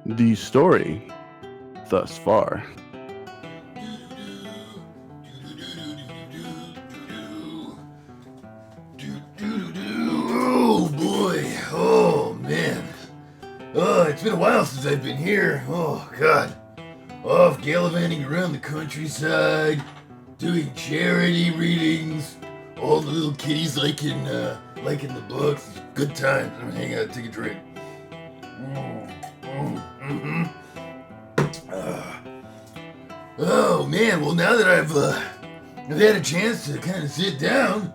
The story thus far. Oh boy, oh man. Oh, it's been a while since I've been here. Oh god. Off gallivanting around the countryside, doing charity readings. All the little kiddies liking the books. Good times. I'm gonna hang out, take a drink. Oh man, well now that I've had a chance to kind of sit down,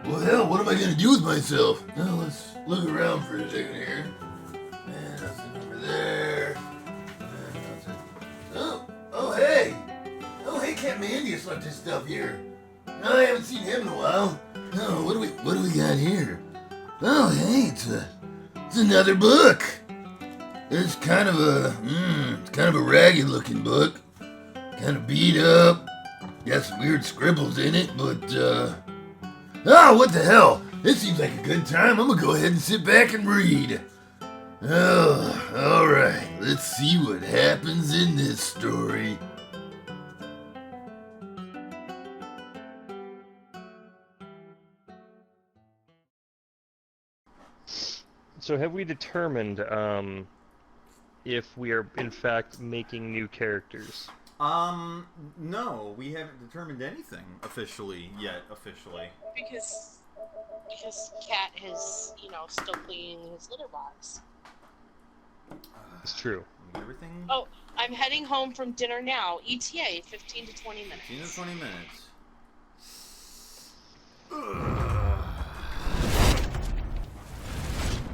well hell, what am I gonna do with myself? Well, let's look around for a second here. And nothing over there. Oh hey! Oh hey, Captain Andius left his stuff here. No, I haven't seen him in a while. Oh, what do we got here? Oh hey, it's another book. It's kind of a ragged looking book. Kind of beat up. Got some weird scribbles in it, but what the hell? This seems like a good time. I'm gonna go ahead and sit back and read. Oh, alright. Let's see what happens in this story. So have we determined if we are in fact making new characters? No, we haven't determined anything officially yet. Because Cat is, still cleaning his litter box. It's true. Everything? Oh, I'm heading home from dinner now. ETA, 15 to 20 minutes. 15 to 20 minutes.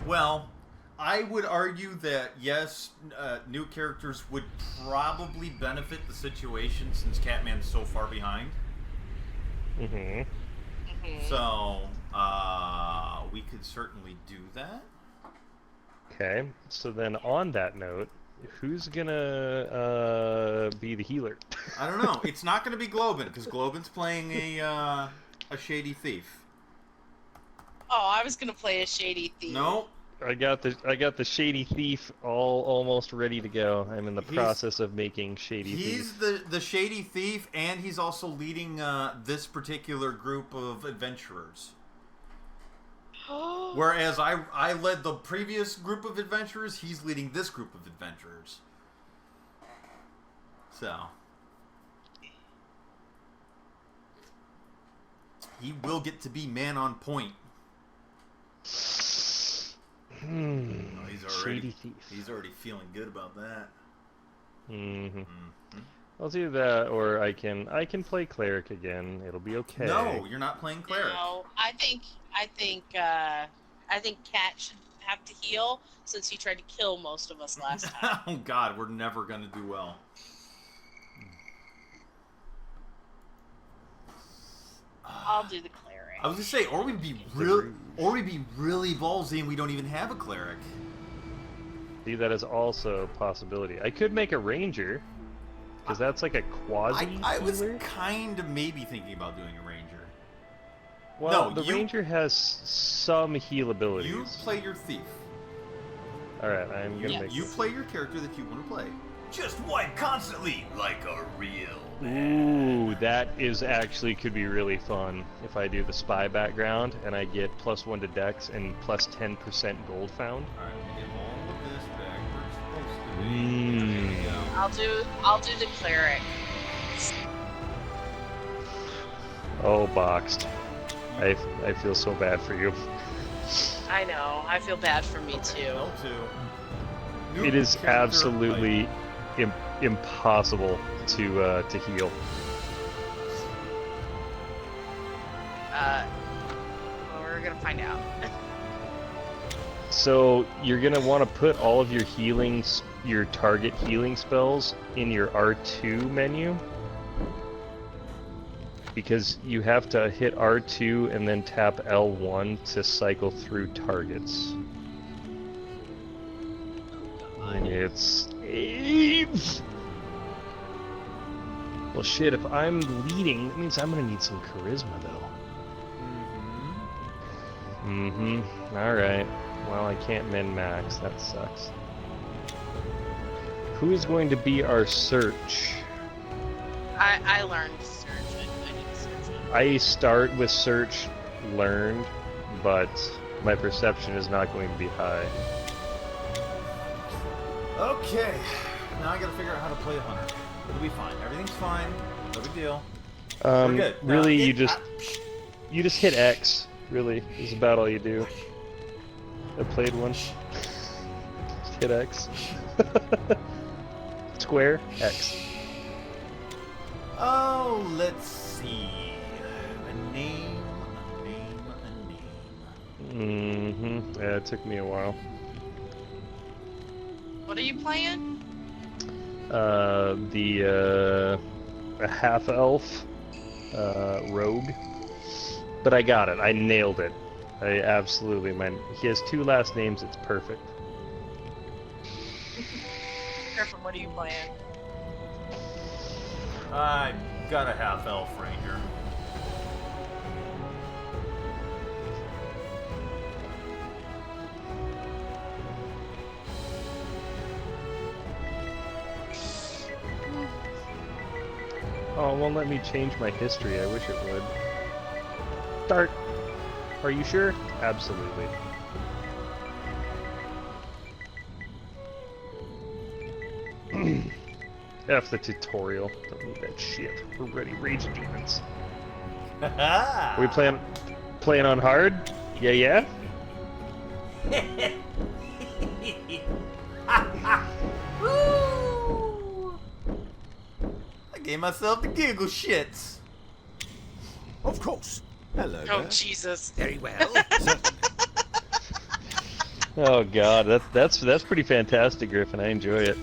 Well, I would argue that, yes, new characters would probably benefit the situation since Catman's so far behind. Mm-hmm. So, we could certainly do that. Okay, so then on that note, who's gonna be the healer? I don't know. It's not going to be Globin, because Globin's playing a shady thief. Oh, I was gonna play a shady thief. No. I got the shady thief almost ready to go. I'm in the process of making shady thief. He's the shady thief, and he's also leading this particular group of adventurers. Whereas I led the previous group of adventurers, he's leading this group of adventurers. So he will get to be man on point. He's already feeling good about that. I'll do that, or I can play cleric again. It'll be okay. No, you're not playing cleric. No, I think Cat should have to heal since he tried to kill most of us last time. Oh God, we're never gonna do well. I'll do the cleric. I was gonna say, or we'd be really ballsy and we don't even have a cleric. See, that is also a possibility. I could make a ranger, because that's like a quasi. I was kind of maybe thinking about doing a ranger. Well, no, the ranger has some heal abilities. You play your thief. All right, I'm gonna make. You play your character that you want to play. Just wipe constantly like a real man. Ooh, that is actually could be really fun if I do the spy background and I get +1 to Dex and plus 10% gold found. All right, let me get all of this back where it's supposed to be. I'll do the cleric. Oh, boxed. I feel so bad for you. I know. I feel bad for me too. It is absolutely impossible to heal. Well, we're gonna find out. So you're gonna want to put all of your your target healing spells in your R2 menu, because you have to hit R2 and then tap L1 to cycle through targets. It's well, shit. If I'm leading, that means I'm gonna need some charisma, though. All right. Well, I can't min max. That sucks. Who's going to be our search? I learned to search. I need to search it. I start with search learned, but my perception is not going to be high. Okay. Now I gotta figure out how to play a hunter. It'll be fine. Everything's fine. No big deal. We're good. Really, Now, you just hit X. Really, is about all you do. I played one. Just hit X. Square X. Oh, let's see. A name. Mm-hmm. Yeah, it took me a while. What are you playing? A half elf rogue, but I got it. I nailed it. I absolutely, man. He has 2 last names. It's perfect. Gryphon, what are you playing? I got a half elf ranger. Oh, it won't let me change my history. I wish it would. Start. Are you sure? Absolutely. F the tutorial. Don't need that shit. We're ready. Rage demons. Are we playing on hard? Yeah? Woo! I gave myself the giggle shits. Of course. Hello Oh there. Jesus! Very well. Oh god, that's pretty fantastic, Gryphon. I enjoy it.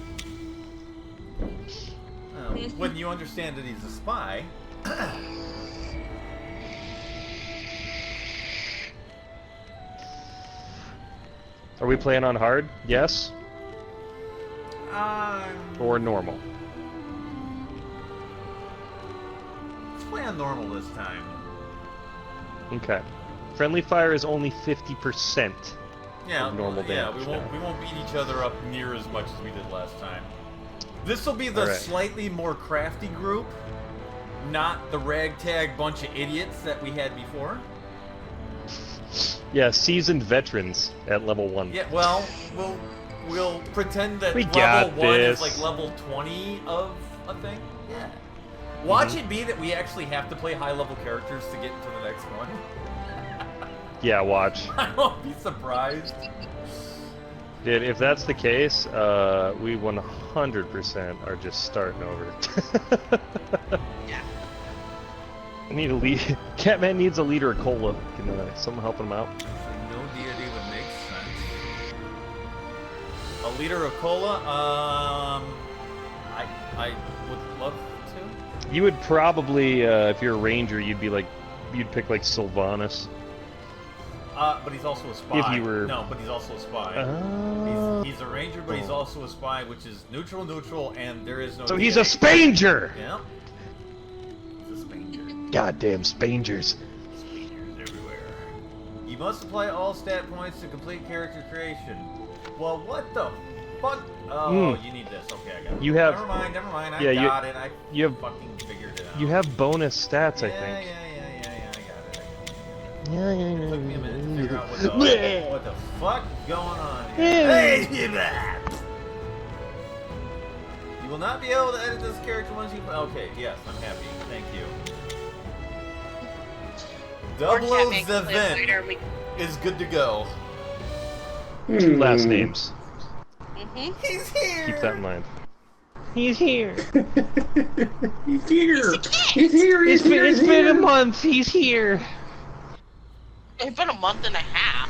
When you understand that he's a spy. Are we playing on hard? Yes? Or normal? Let's play on normal this time. Okay. Friendly fire is only 50%. Yeah, Of normal yeah, damage we won't beat each other up near as much as we did last time. This will be the Alright. slightly more crafty group, not the ragtag bunch of idiots that we had before. Yeah, seasoned veterans at level 1. Yeah, well, we'll pretend that We level got 1 this. is like level 20 of a thing. Yeah. Watch Mm-hmm. it be that we actually have to play high-level characters to get into the next one. Yeah, watch. I won't be surprised. Dude, if that's the case, we 100% are just starting over. Yeah. I need a lead. Catman needs a leader of cola. Can someone help him out? Actually, no deity would make sense. A liter of cola? I would love to. You would probably, if you're a ranger, you'd pick like Sylvanas. But he's also a spy. If you were- No, but he's also a spy. He's a ranger, but he's also a spy, which is neutral, and there is no. So he's a Spanger! Yeah. He's a Spanger. Goddamn Spangers. Spangers everywhere. You must apply all stat points to complete character creation. Well, what the fuck? Oh, you need this. Okay, I got it. You have- Never mind. I Yeah, you- got it. I you have- fucking figured it out. You have bonus stats, I Yeah, think. I got it. Yeah. It took me a minute to figure out what the fuck going on here. Hey, you will not be able to edit this character once you... Okay, yes, I'm happy. Thank you. Or Double Catman can play Sev'en later. We. is good to go. 2 last names. Mhm. He's here! Keep that in mind. He's here. He's here. He's a cat. He's here. It's been a month. He's here. It's been a month and a half.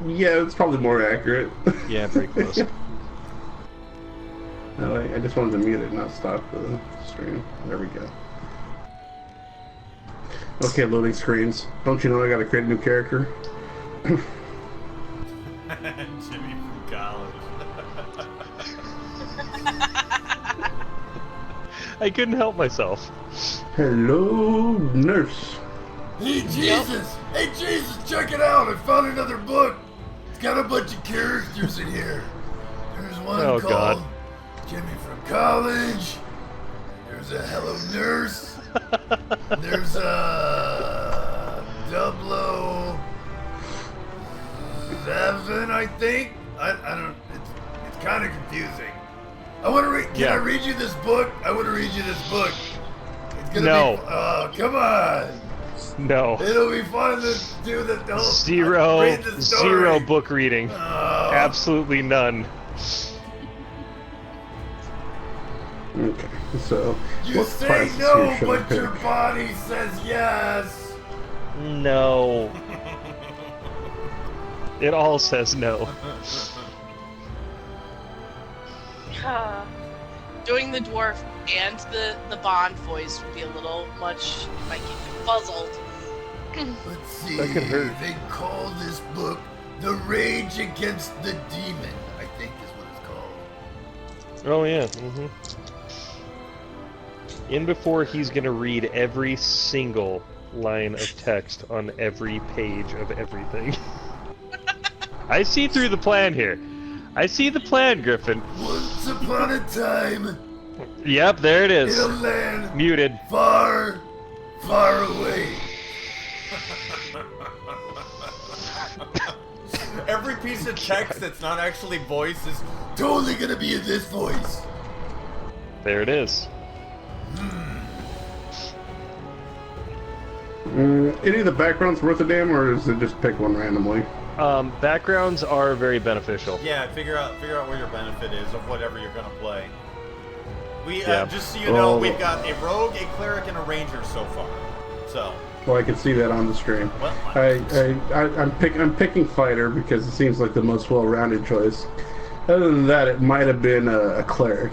Yeah, it's probably more accurate. Yeah, pretty close. No, I just wanted to mute it, not stop the stream. There we go. Okay, loading screens. Don't you know I gotta create a new character? Jimmy from college. I couldn't help myself. Hello, nurse. Hey Jesus! Hey Jesus, check it out! I found another book! It's got a a bunch of characters in here. There's one Oh, called God. Jimmy from college. There's a Hello Nurse. There's a Dublo Sev'en, I think. I don't. It's kind of confusing. I want to read. Can I read you this book? I want to read you this book. It's gonna No. be. Oh, come on. No. It'll be fun to do the read the story. Zero book reading. Oh. Absolutely none. Okay, so You what say classes no, here should I but your pick? body says yes. No. It all says no. Doing the dwarf and the Bond voice would be a little much. Might get you puzzled. Let's see. That could hurt. They call this book "The Rage Against the Demon." I think is what it's called. Oh yeah. In before he's gonna read every single line of text on every page of everything. I see through the plan here. I see the plan, Gryphon. Once upon a time, Yep, there it in is. a land Muted. far, far away. Every piece of text that's not actually voice is Totally gonna be in this voice. There it is. Any of the backgrounds worth a damn, or is it just pick one randomly? Backgrounds are very beneficial. yeah. Figure out where your benefit is of whatever you're gonna play. We Yeah. just so you know, we've got a rogue, a cleric, and a ranger so far. So Well, I can see that on the stream. well, I'm picking fighter because it seems like the most well-rounded choice. Other than that, it might have been a cleric.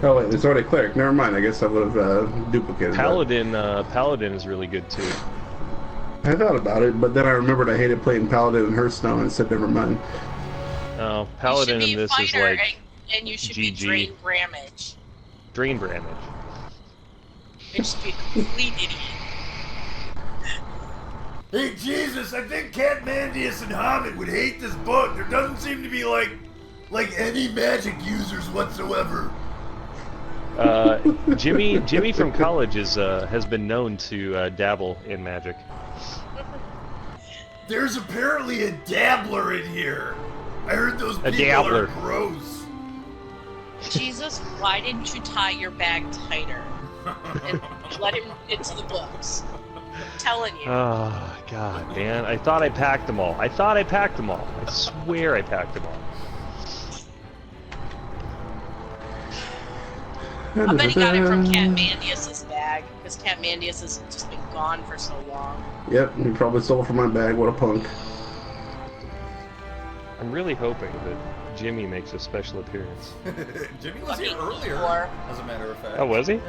Oh wait, there's already a cleric. Never mind. I guess I would have duplicated Paladin, Paladin is really good too. that. I thought about it, but then I remembered I hated playing Paladin and Hearthstone and said never mind. Oh, Paladin you should be in this is fighter, like and you should GG. be drain ramage. drain damage. You should be a complete idiot. Hey Jesus, I think Catmandius and Hobbit would hate this book. There doesn't seem to be like any magic users whatsoever. Jimmy from college is has been known to dabble in magic. There's apparently a dabbler in here. I heard those A people dabbler. are gross. Jesus, why didn't you tie your bag tighter and let him into the books? I'm telling you. Oh god, man! I thought I packed them all. I swear I packed them all. I bet he got it from Catmandius' bag, because Catmandius has just been gone for so long. Yep, he probably stole from my bag. What a punk. I'm really hoping that Jimmy makes a special appearance. Jimmy was here earlier, Or- as a matter of fact. Oh, was he? Yeah.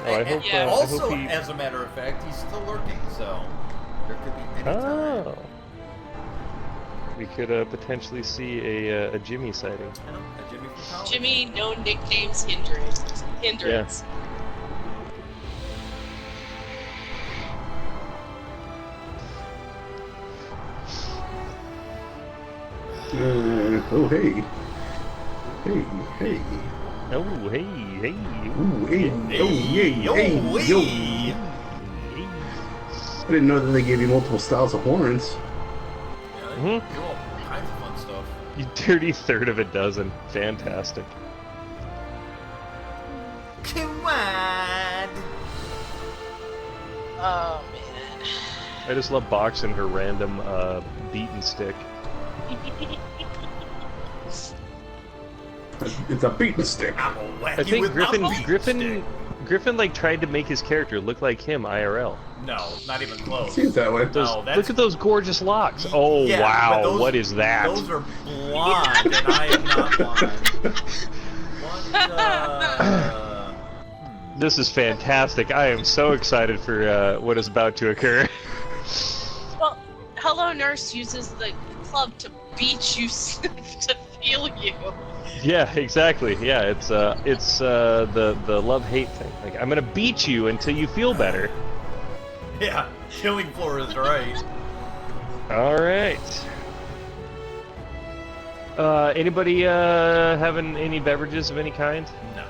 Oh, I hope, yeah. I Also, hope he... as a matter of fact, he's still lurking, so there could be any time. Oh. We could potentially see a Jimmy sighting. You know, a Jimmy from college. Jimmy, no nicknames, hindrance. Oh hey. Hey, hey. Oh, hey, hey. Ooh, hey, oh, yay, Yo, hey, yo. wee. I didn't know that they gave you multiple styles of horns. Yeah, they Mhm. do all kinds of fun stuff. You dirty third of a dozen. Fantastic. Quad. Oh, man. I just love boxing her random beaten stick. It's a beating stick. I'm gonna whack I you think with my beat Gryphon stick. Griffin like tried to make his character look like him IRL. No, not even close. Seems that way. No, that's Look at those gorgeous locks. Oh yeah, wow, but those- what is that? Those are blonde, and I am not blonde. What? This is fantastic. I am so excited for what is about to occur. Well, Hello Nurse uses the club to beat you to feel you. Yeah, exactly. Yeah, it's the love-hate thing. Like, I'm gonna beat you until you feel better. Yeah, killing floor is right. All right. Anybody having any beverages of any kind No.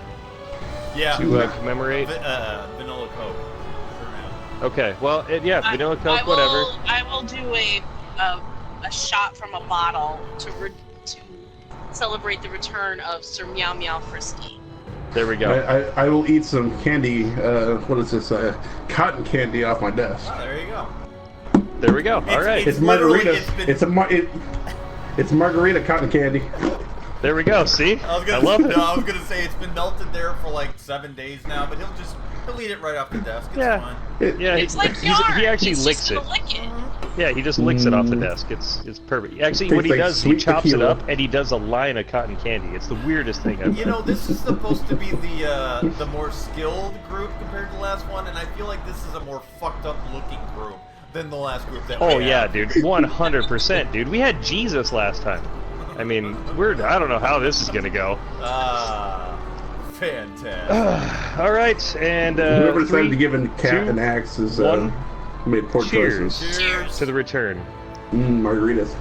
Yeah. to commemorate? Vanilla Coke. For now. Okay, well, vanilla Coke, whatever. I will do a shot from a bottle to celebrate the return of Sir Meow Meow Frisky. There we go. I will eat some candy. What is this? Cotton candy off my desk. Oh, there you go. There we go. All right. It's margarita. It's margarita cotton candy. There we go. See? I love it. I was gonna say it's been melted there for like 7 days now, but he'll eat it right off the desk. It's fine. Yeah, It's like yarn. he actually He's licks just it. gonna lick it. Yeah, he just licks it off the desk. It's perfect. Actually, what he Tastes like does, he sweet chops it tequila. up and he does a line of cotton candy. It's the weirdest thing ever. You know, this is supposed to be the more skilled group compared to the last one, and I feel like this is a more fucked up looking group than the last group that we Oh had. yeah, dude, 100%, dude. We had Jesus last time. I mean, I don't know how this is gonna go. Fantastic. All right, and Whoever decided three, to give a cat two, an axe is one. made poor Cheers. choices. Cheers. to the return. Margaritas.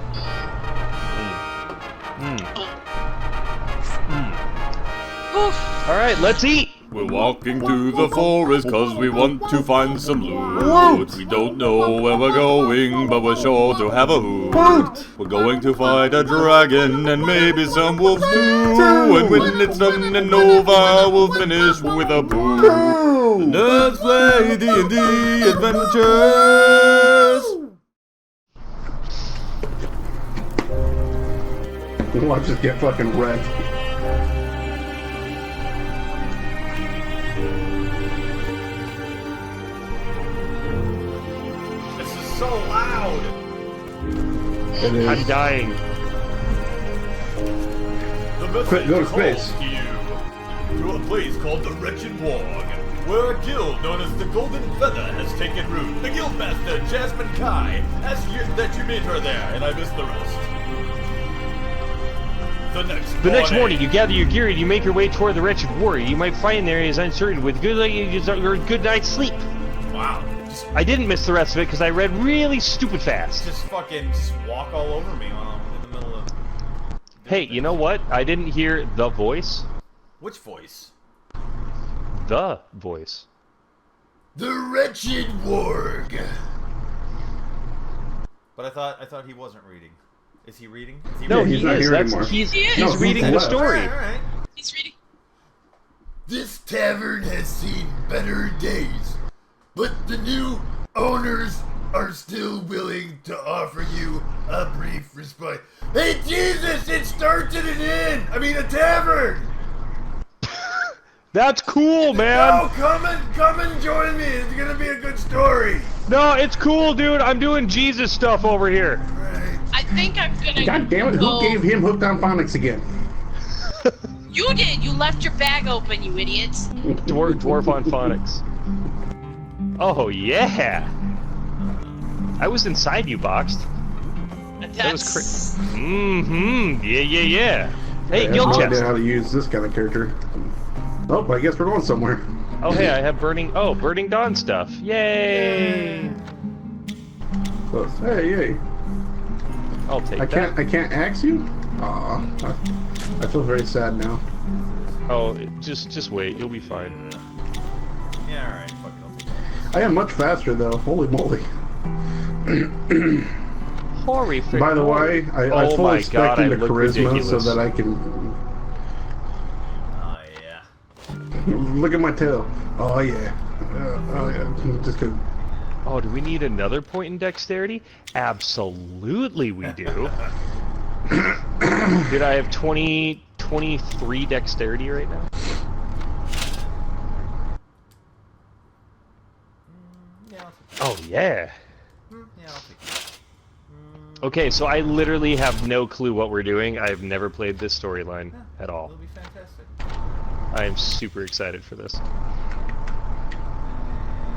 Oof. All right, let's eat. We're walking through the forest cause we want to find some loot. We don't know where we're going, but we're sure to have a hoot. We're going to fight a dragon and maybe some wolves too. And when it's done and over, we'll finish with a boo. Let's play D&D adventures. Watch us get fucking wrecked. This is so loud. It is. I'm dying. The message Quick, go to calls space. you to a place called the Wretched Warg, where a guild known as the Golden Feather has taken root. The guildmaster, Jasmine Kai, asks you that you meet her there, and I missed the rest. The next morning, you gather your gear and you make your way toward the wretched warrior. You might find there is uncertain with good night's sleep. Wow. I didn't miss the rest of it because I read really stupid fast. Just walk all over me while I'm in the middle of... Hey, you know what? I didn't hear the voice. Which voice? The voice. The Wretched Warg. But I thought he wasn't reading. Is he reading? No, he's he not is. here anymore. He's He is. No, he's reading he the left. story. Alright. He's reading. This tavern has seen better days, but the new owners are still willing to offer you a brief respite. Hey, Jesus, it starts at an inn! I mean, a tavern! That's cool, man. Oh, come and join me. It's gonna be a good story. No, it's cool, dude. I'm doing Jesus stuff over here. Right. I think I'm gonna. God damn it! go- Who gave him hooked on phonics again? You did. You left your bag open, you idiots. Dwarf on phonics. Oh yeah. I was inside you, Boxed. That was That's. Mm-hmm. Yeah. Hey, I have guild no chest. idea how to use this kind of character. Oh, I guess we're going somewhere. Oh, hey, I have burning dawn stuff. Yay! So, hey, yay! I'll take I that. can't axe you. Aw, I feel very sad now. Oh, just wait. You'll be fine. Yeah, alright. Fuck it, I'll take it. I am much faster though. Holy moly! Holy By the way, I Oh fully my expect God, I into look charisma so ridiculous. that I can Oh, yeah. look at my tail. Oh yeah. Oh yeah. Just go. Oh, do we need another point in dexterity? Absolutely, we do. Did I have 23 dexterity right now? Yeah, I'll take it. Oh yeah. Yeah, I'll take it. Okay, so I literally have no clue what we're doing. I've never played this storyline at all. It'll be fantastic. I am super excited for this.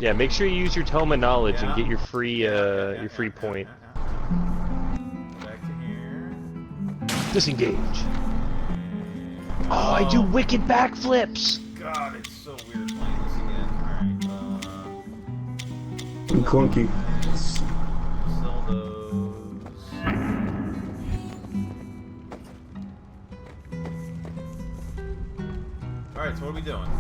Yeah, make sure you use your tome of knowledge and get your free point. Back to here. Disengage. Oh, I do wicked backflips. God, it's so weird playing this again. Alright, Clunky. sell those. Alright, so what are we doing?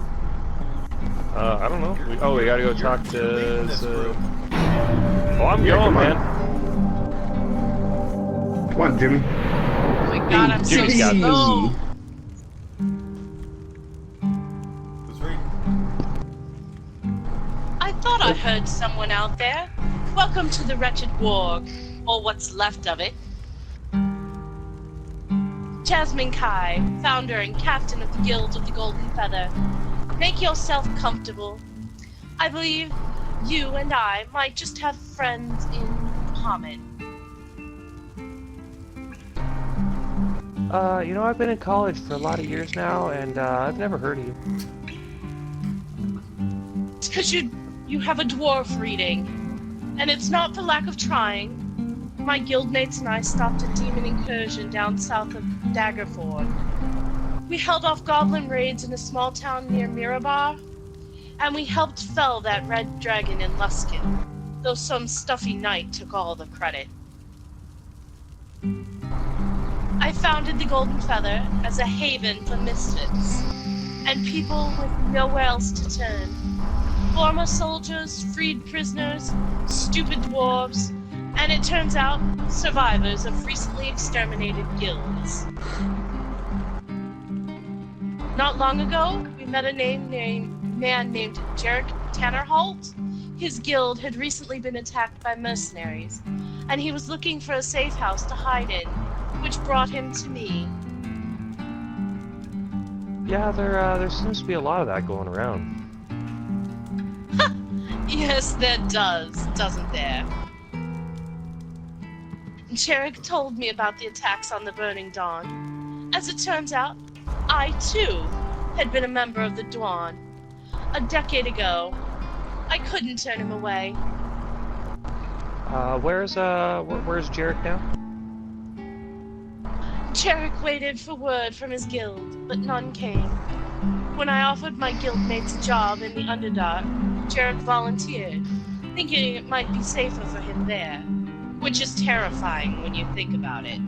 I don't know. We gotta go talk leaving this to... room. Oh, I'm Yeah, going, come on. man. Come on, Jimmy. Oh my god, I'm so Jimmy's got this. slow. Who's reading? I thought I heard someone out there. Welcome to the wretched warg, or what's left of it. T.A.N.K, founder and captain of the Guild of the Golden Feather. Make yourself comfortable. I believe you and I might just have friends in common. I've been in college for a lot of years now, and I've never heard of you. It's because you have a dwarf reading. And it's not for lack of trying. My guildmates and I stopped a demon incursion down south of Daggerford. We held off goblin raids in a small town near Mirabar, and we helped fell that red dragon in Luskin, though some stuffy knight took all the credit. I founded the Golden Feather as a haven for misfits, and people with nowhere else to turn. Former soldiers, freed prisoners, stupid dwarves, and it turns out, survivors of recently exterminated guilds. Not long ago, we met a man named Jarek Tannerholt. His guild had recently been attacked by mercenaries, and he was looking for a safe house to hide in, which brought him to me. Yeah, there seems to be a lot of that going around. Yes, there does, doesn't there? Jarek told me about the attacks on the Burning Dawn. As it turns out, I, too, had been a member of the Dawn. A decade ago. I couldn't turn him away. Where's Jarek now? Jarek waited for word from his guild, but none came. When I offered my guildmates a job in the Underdark, Jarek volunteered, thinking it might be safer for him there, which is terrifying when you think about it.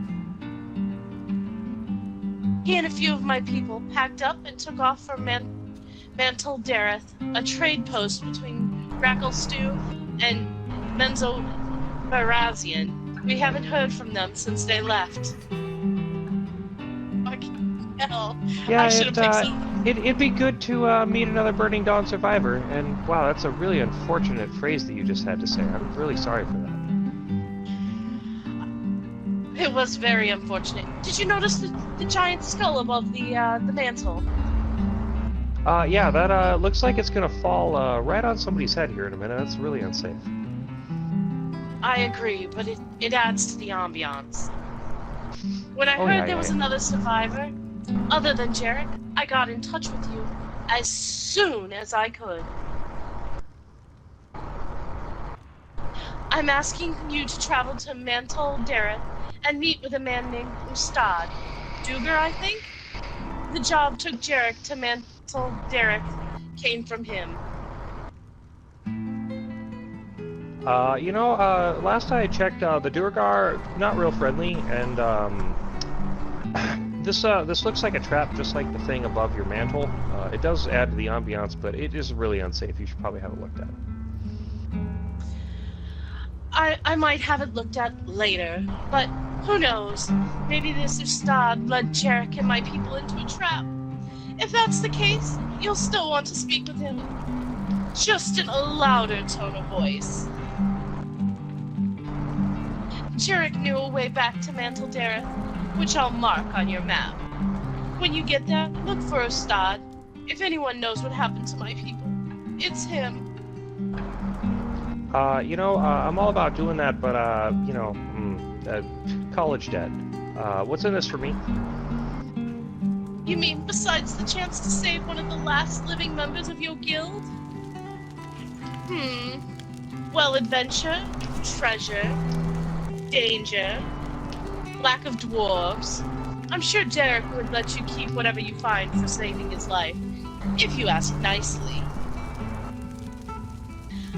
He and a few of my people packed up and took off for Mantle Dareth, a trade post between Gracklestew and Menzo Barazian. We haven't heard from them since they left. Fucking hell. Yeah, I should have picked some. it'd be good to meet another Burning Dawn survivor, and wow, that's a really unfortunate phrase that you just had to say. I'm really sorry for that. It was very unfortunate. Did you notice the giant skull above the mantle? Yeah, that looks like it's gonna fall right on somebody's head here in a minute. That's really unsafe. I agree, but it adds to the ambiance. When I heard there was another survivor, other than Jarek, I got in touch with you as soon as I could. I'm asking you to travel to Mantle Dareth and meet with a man named Ustad. Duger, I think? The job took Jarek to Mantle Dareth, came from him. Last I checked, the Durgar not real friendly, and this looks like a trap, just like the thing above your mantle. It does add to the ambiance, but it is really unsafe. You should probably have it looked at. I might have it looked at later, but who knows? Maybe this Ustad led Jarek and my people into a trap. If that's the case, you'll still want to speak with him. Just in a louder tone of voice. Jarek knew a way back to Mantle Dareth, which I'll mark on your map. When you get there, look for Ustad. If anyone knows what happened to my people, it's him. I'm all about doing that, but, college debt. What's in this for me? You mean besides the chance to save one of the last living members of your guild? Well, adventure, treasure, danger, lack of dwarves. I'm sure Derek would let you keep whatever you find for saving his life, if you ask nicely.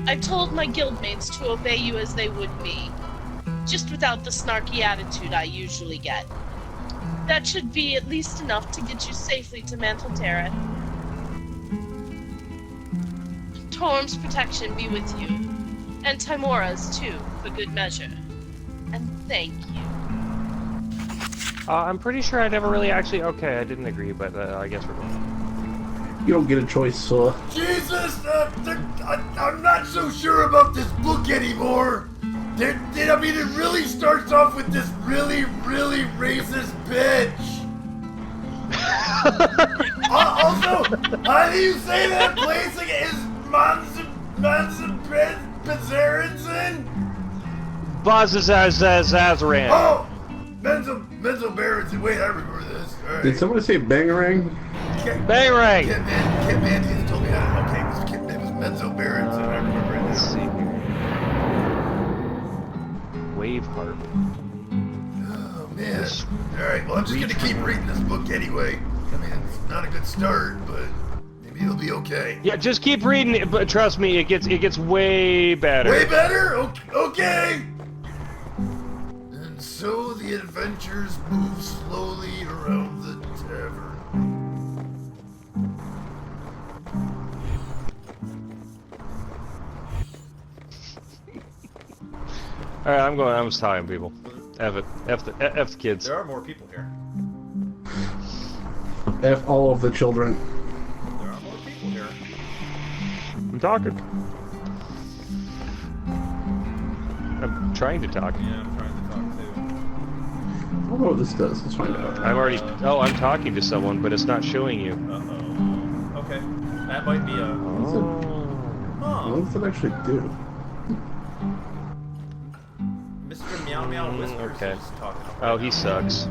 I've told my guildmates to obey you as they would me, just without the snarky attitude I usually get. That should be at least enough to get you safely to Mantle Dareth. Torm's protection be with you. And Timora's, too, for good measure. And thank you. I'm pretty sure I never really actually... Okay, I didn't agree, but I guess we're going. You don't get a choice, Scylla. Jesus, I'm not so sure about this book anymore. I mean, it really starts off with this really, really racist bitch. Also, how do you say that place again? Is Manzarenson? Bazazazazaran. Oh! Menzo Berenson. Wait, I remember this. All right. Did somebody say Bangarang? Bangarang! Kit Mantis told me that. Okay, it was Menzo Berenson. I remember it Let's now. see here. Wave harp. Oh, man. Alright, well, I'm just gonna keep reading this book anyway. I mean, it's not a good start, but maybe it'll be okay. Yeah, just keep reading it, but trust me, it gets way better. Way better? Okay! And so the adventures move slowly around the tavern. Alright, I'm just talking to people. F it. F the kids. There are more people here. F all of the children. There are more people here. I'm talking. I'm trying to talk. Yeah, I'm trying to talk too. I don't know what this does. Let's find out. I'm already... Oh, I'm talking to someone, but it's not showing you. Uh-oh. Okay. That might be a... What Huh. does it actually do? Mr. Meow Meow Whispers okay. is talking. Oh, he sucks.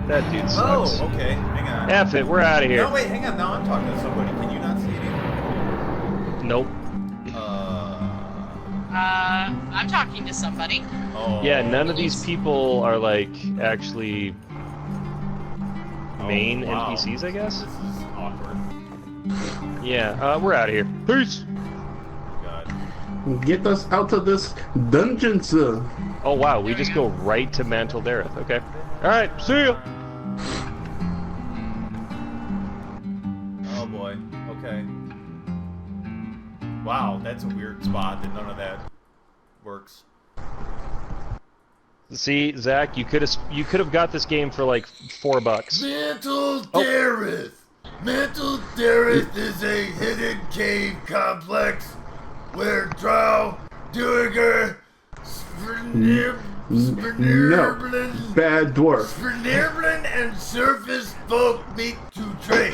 That dude sucks. Oh, okay. Hang on. F it, we're out of here. No, wait, hang on. Now I'm talking to somebody. Can you not see anything? Nope. I'm talking to somebody. Oh. Yeah, none of these people are, like, actually main wow. NPCs, I guess? This is awkward. Yeah, we're out of here. Peace! God. Get us out of this dungeon, sir. Oh, wow, we just go right to Mantle Dareth. Okay. Alright, see ya! Oh boy. Okay. Wow, that's a weird spot that none of that works. See, Zach, you could have got this game for like $4. Mantle Dareth! Mantle Dareth is a hidden cave complex where Drow, Duergar, No. Bad dwarf. Svernerblin and surface folk meet to trade.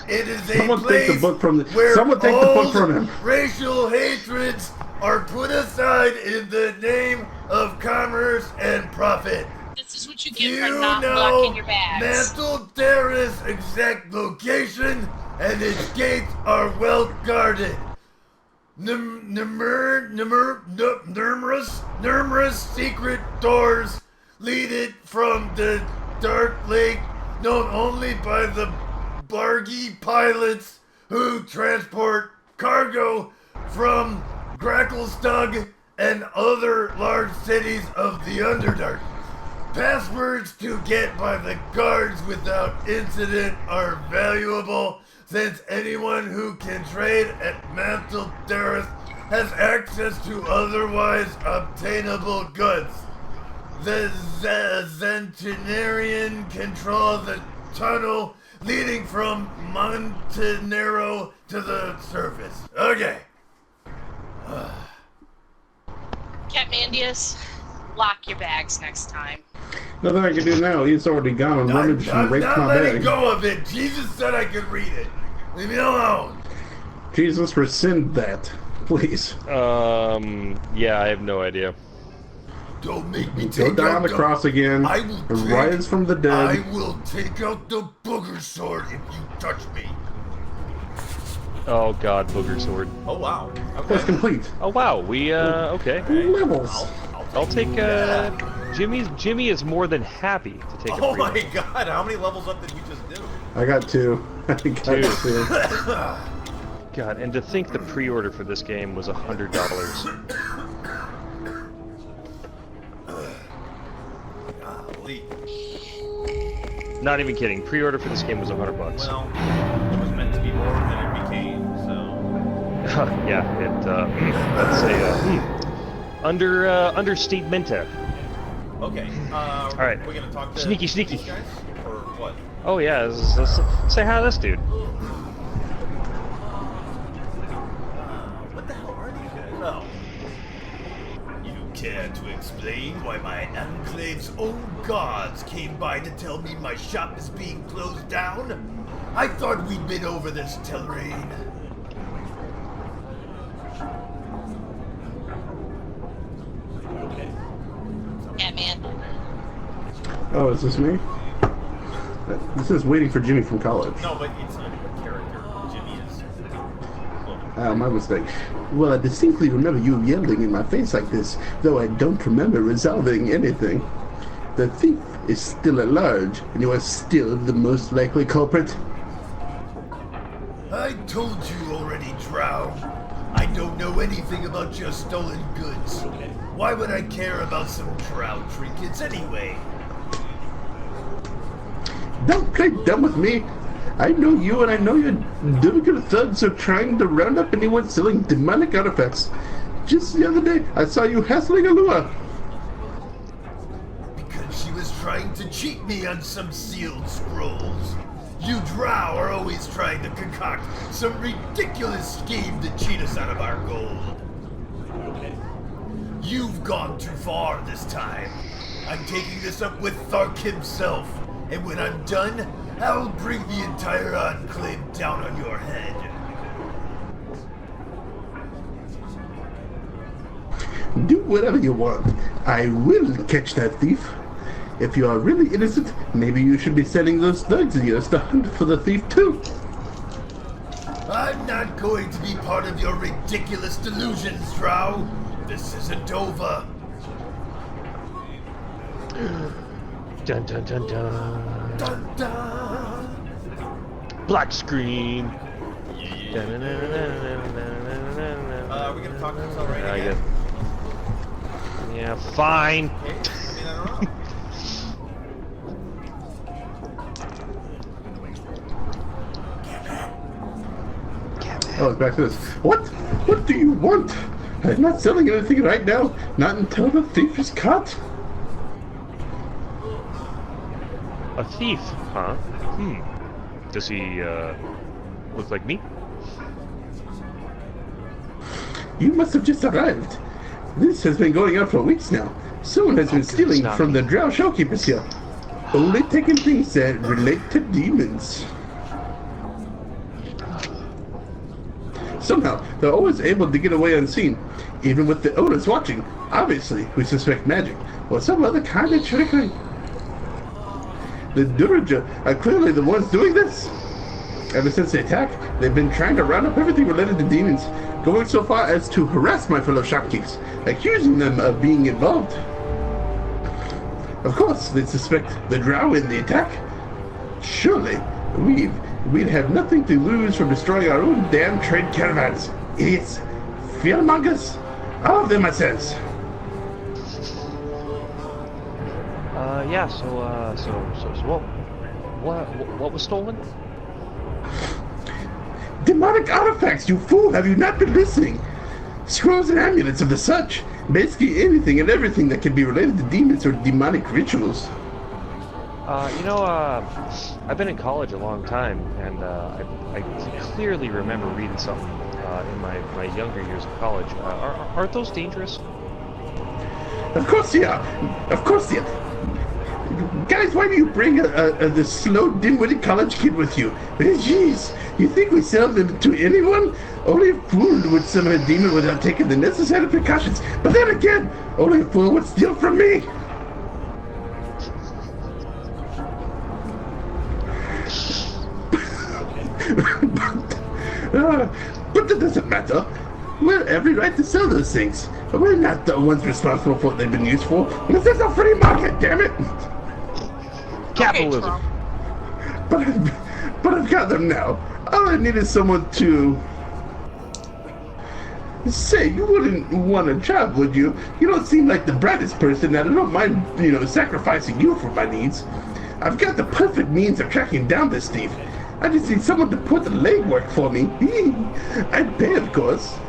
It is a Someone place take the book from the. where Someone take the book old from him. racial hatreds are put aside in the name of commerce and profit. This is what you get for not blocking your bags. Mantle Dareth's exact location and its gates are well guarded. Numerous secret doors lead it from the dark lake, known only by the bargy pilots who transport cargo from Gracklestug and other large cities of the Underdark. Passwords to get by the guards without incident are valuable, since anyone who can trade at Mantle Dareth has access to otherwise obtainable goods. The Centenarian control the tunnel leading from Montenero to the surface. Okay. Catmandius, lock your bags next time. Nothing I can do now. He's already gone and rummaged and raped I'm not my letting bag. go of it. Jesus said I could read it. Leave me alone. Jesus, rescind that, please. Yeah, I have no idea. Don't make me Go take down out the cross again. I will and take- rise from the I dead. will take out the booger sword if you touch me. Oh god, booger sword. Oh wow. That's Okay. complete. Oh wow, we okay. Levels. I'll take Jimmy is more than happy to take a Oh free my one. god, how many levels up did you just do? I got 2. I got 2. God, and to think the pre-order for this game was $100. Golly. Not even kidding. Pre-order for this game was $100. Well, it was meant to be more than it became, so... Yeah, it, let's say, understatementa. Okay. All right. We're gonna talk to Sneaky. these guys, or what? Oh yeah, let's say hi to this dude. What the hell are these guys? Oh. You care to explain why my enclave's own gods came by to tell me my shop is being closed down? I thought we'd been over this, Telrain. Yeah, man. Oh, is this me? This is waiting for Jimmy from college. No, but it's not a character. Jimmy is. Oh, my mistake. Well, I distinctly remember you yelling in my face like this, though I don't remember resolving anything. The thief is still at large, and you are still the most likely culprit. I told you already, Drow. I don't know anything about your stolen goods. Why would I care about some Drow trinkets anyway? Don't play dumb with me. I know you, and I know your Dubical thugs are trying to round up anyone selling demonic artifacts. Just the other day, I saw you hassling Alua. Because she was trying to cheat me on some sealed scrolls. You Drow are always trying to concoct some ridiculous scheme to cheat us out of our gold. You've gone too far this time. I'm taking this up with Thark himself, and when I'm done, I'll bring the entire Enclave down on your head. Do whatever you want. I will catch that thief. If you are really innocent, maybe you should be sending those thugs of yours to hunt for the thief too. I'm not going to be part of your ridiculous delusions, Drow. This isn't over. Dun dun dun dun. Dun dun. Black screen. We're gonna talk to Telrain I again. guess. Yeah, fine. Okay. I mean, I don't know. Oh, it's back to this. What? What do you want? I'm not selling anything right now. Not until the thief is caught. A thief, huh? Does he, look like me? You must have just arrived. This has been going on for weeks now. Someone has been stealing not from me. the Drow showkeepers here. Only taking things that relate to demons. Somehow, they're always able to get away unseen, even with the owners watching. Obviously, we suspect magic, or some other kind of trickery. The Durja are clearly the ones doing this. Ever since the attack, they've been trying to round up everything related to demons, going so far as to harass my fellow shopkeepers, accusing them of being involved. Of course, they suspect the Drow in the attack. Surely, we'd have nothing to lose from destroying our own damn trade caravans. Idiots. Fearmongers. All of them, I says. Yeah, so what was stolen? Demonic artifacts, you fool! Have you not been listening? Scrolls and amulets of the such. Basically anything and everything that can be related to demons or demonic rituals. I've been in college a long time, and I clearly remember reading something in my younger years of college. Aren't those dangerous? Of course they are. Of course they are. Guys, why do you bring the slow, dim-witted college kid with you? Jeez, you think we sell them to anyone? Only a fool would summon a demon without taking the necessary precautions. But then again, only a fool would steal from me. But that doesn't matter. We have every right to sell those things. But we're not the ones responsible for what they've been used for. Because there's a free market, damn it! Capitalism. But I've got them now. All I need is someone to... Say, you wouldn't want a job, would you? You don't seem like the brightest person, and I don't mind, sacrificing you for my needs. I've got the perfect means of tracking down this thief. I just need someone to put the legwork for me. I'd pay, of course.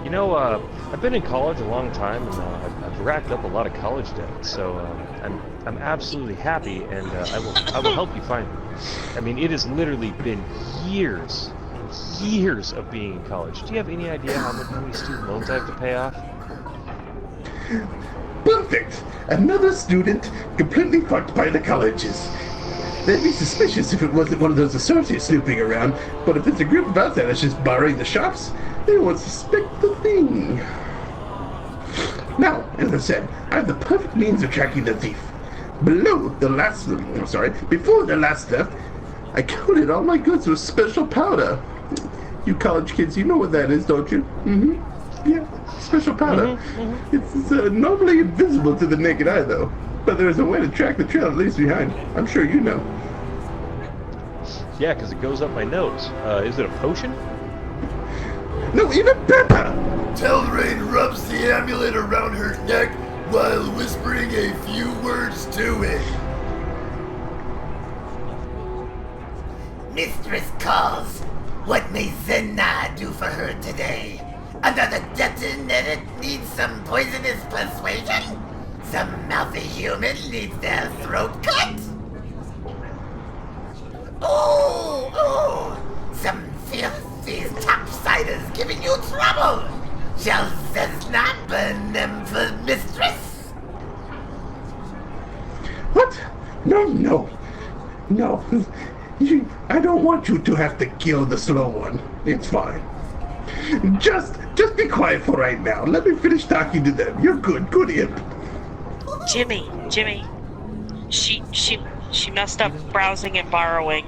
You know, I've been in college a long time, and I've racked up a lot of college debt. So I'm absolutely happy, and I will help you find it. I mean, it has literally been years of being in college. Do you have any idea how many student loans I have to pay off? Perfect! Another student completely fucked by the colleges. They'd be suspicious if it wasn't one of those associates snooping around, but if it's a group of outsiders just borrowing the shops, they won't suspect the thing. Now, as I said, I have the perfect means of tracking the thief. Before the last theft, I coated all my goods with special powder. You college kids, you know what that is, don't you? Mm-hmm. Yeah, special powder. It's normally invisible to the naked eye, though. But there's a way to track the trail it leaves behind. I'm sure you know. Yeah, because it goes up my nose. Is it a potion? No, even better! Telrain rubs the amulet around her neck while whispering a few words to it. Mistress calls. What may Zenna do for her today? Another detonator needs some poisonous persuasion? Some mouthy human needs their throat cut? Oh! Some filthy topsiders giving you trouble! Shall Zezna burn them for mistress? What? No. I don't want you to have to kill the slow one. It's fine. Just be quiet for right now. Let me finish talking to them. You're good imp. Jimmy. She messed up browsing and borrowing.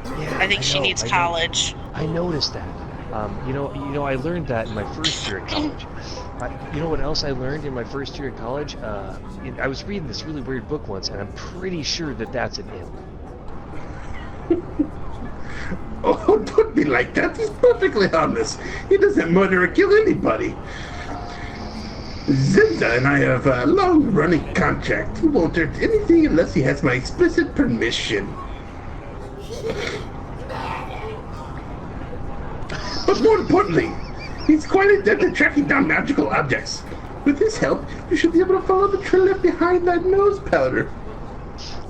Yeah, I think she needs college. I noticed that. You know, I learned that in my first year at college. You know what else I learned in my first year at college? I was reading this really weird book once, and I'm pretty sure that that's an imp. Oh, don't be like that. He's perfectly harmless. He doesn't murder or kill anybody. Zinza and I have a long-running contract. He won't hurt anything unless he has my explicit permission. But more importantly, he's quite adept at tracking down magical objects. With his help, you should be able to follow the trail left behind that nose powder.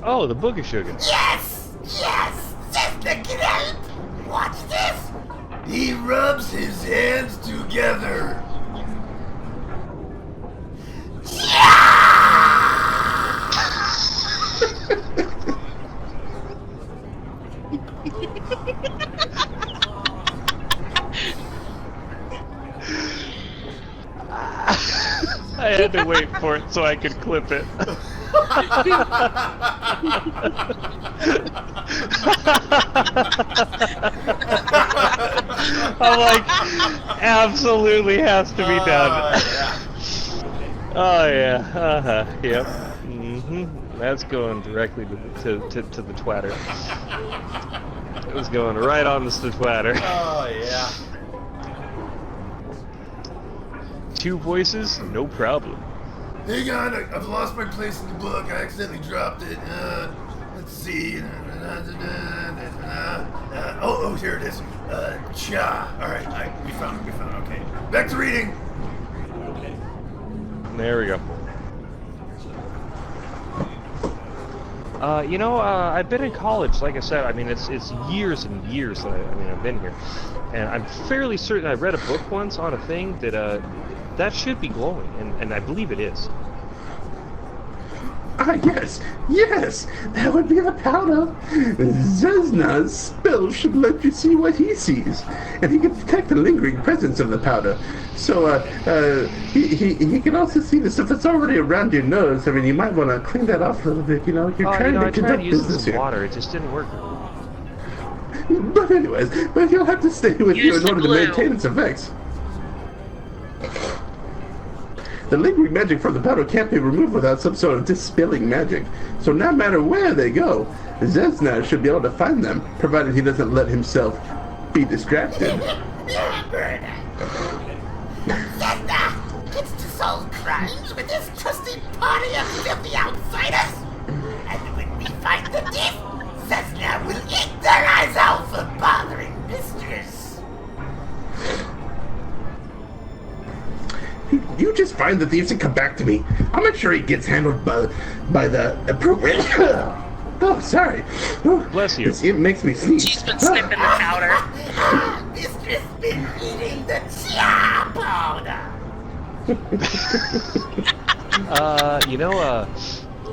Oh, the Booger Sugar. Yes! Sister Grip! Watch this! He rubs his hands together. I had to wait for it so I could clip it. I'm like, absolutely has to be done. Oh yeah, yep. That's going directly to the twatter. It was going right on the twatter. Oh yeah. 2 voices, no problem. Hang on, I've lost my place in the book. I accidentally dropped it. Let's see. Oh, here it is. Cha. Alright, we found it. Okay. Back to reading. There we go. You know, I've been in college, like I said. I mean, it's years and years that I've been here, and I'm fairly certain I read a book once on a thing that that should be glowing, and I believe it is. Ah, yes, that would be the powder. Zezna's spell should let you see what he sees, and he can detect the lingering presence of the powder. So, he can also see the stuff that's already around your nose. I mean, you might want to clean that off a little bit, you know? You're trying to conduct business here. Water, it just didn't work. But anyways, you'll have to stay with you in order to maintain its effects. The lingering magic from the powder can't be removed without some sort of dispelling magic. So no matter where they go, Zezna should be able to find them, provided he doesn't let himself be distracted. Zezna gets to solve crimes with this trusty party of filthy outsiders. And when we find the thief, Zezna will eat their find the thieves and come back to me. I'll make sure he gets handled by the appropriate... Oh, sorry. Bless you. It makes me sneeze. She's been sniffing the powder. Mistress been eating the chia powder.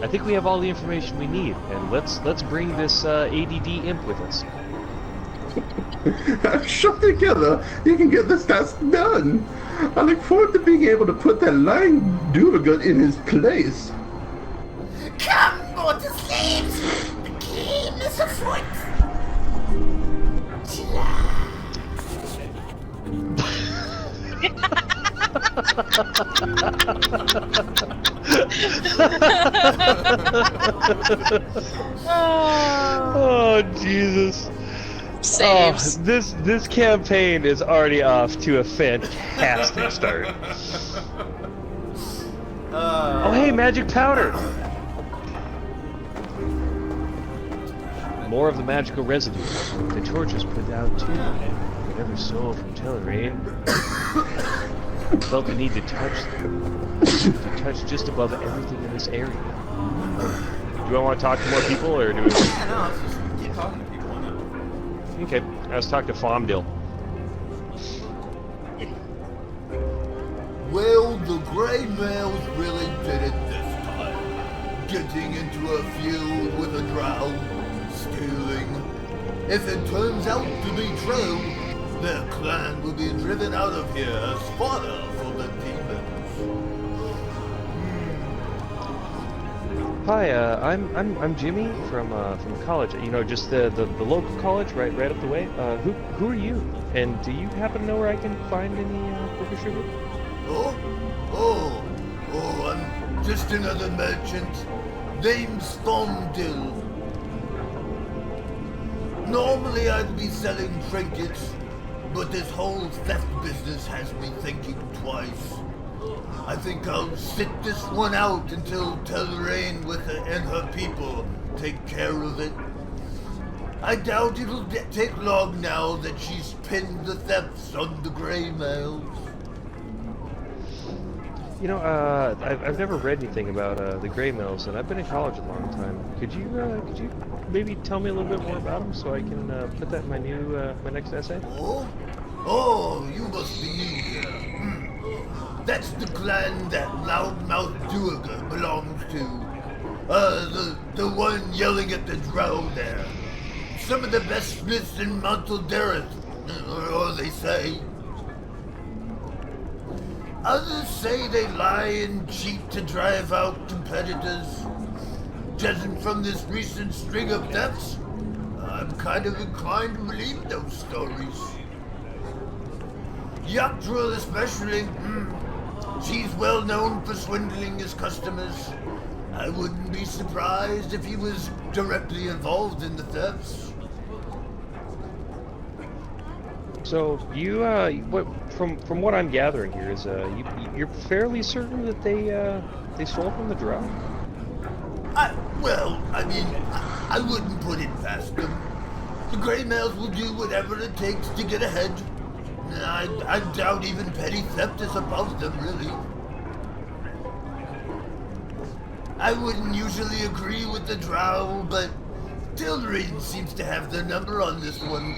I think we have all the information we need, and let's bring this ADD imp with us. Shut together, you can get this task done. I look forward to being able to put that lying doodle in his place. Come, go to sleep. The game is afoot. Oh, Jesus. Saves. Oh, this campaign is already off to a fantastic start. Oh, hey, magic powder! More of the magical residue. The torches put out too, and whatever soul from Tellerrain felt the need to touch just above everything in this area. Do I want to talk to more people, or do we? Yeah, no, let's just keep talking to people on it. Okay, let's talk to Fomdil. Well, the Grey Males really did it this time. Getting into a feud with a drow, stealing. If it turns out to be true, their clan will be driven out of here as fodder for the demons. Hi, I'm Jimmy from college. You know, just the local college right up the way. Who are you? And do you happen to know where I can find any bookish book? Oh, I'm just another merchant. Name's Fomdil. Normally I'd be selling trinkets, but this whole theft business has me thinking twice. I think I'll sit this one out until Tellerrain and her people take care of it. I doubt it'll take long now that she's pinned the thefts on the Grey Males. You know, I've never read anything about the Grey Males, and I've been in college a long time. Could you maybe tell me a little bit more about them so I can put that in my my next essay? Oh, you must be new here. That's the clan that Loudmouth Duergar belongs to. The one yelling at the drow there. Some of the best smiths in Monteldareth, or they say. Others say they lie and cheat to drive out competitors. Judging from this recent string of thefts, I'm kind of inclined to believe those stories. Yggdrasil especially, she's well known for swindling his customers. I wouldn't be surprised if he was directly involved in the thefts. So you, from what I'm gathering here is, you're fairly certain that they stole from the drow? I wouldn't put it past them. The Grey Males will do whatever it takes to get ahead. I doubt even petty theft is above them, really. I wouldn't usually agree with the drow, but Tellerrain seems to have the number on this one.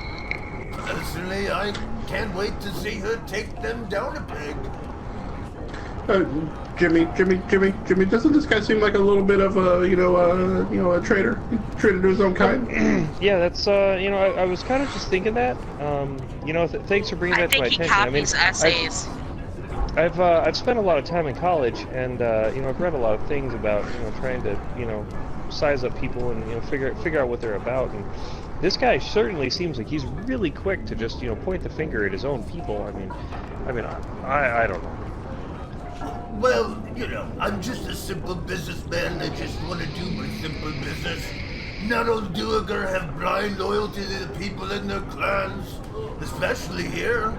Personally, I can't wait to see her take them down a peg. Jimmy, doesn't this guy seem like a little bit of a traitor? Traitor to his own kind? Yeah, that's, I was kind of just thinking that. Thanks for bringing that to my attention. I think he copies essays. I've spent a lot of time in college, and I've read a lot of things about trying to size up people and figure out what they're about. And this guy certainly seems like he's really quick to just point the finger at his own people. I don't know. Well, I'm just a simple businessman. I just want to do my simple business. Not all Duergar have blind loyalty to the people in their clans, especially here.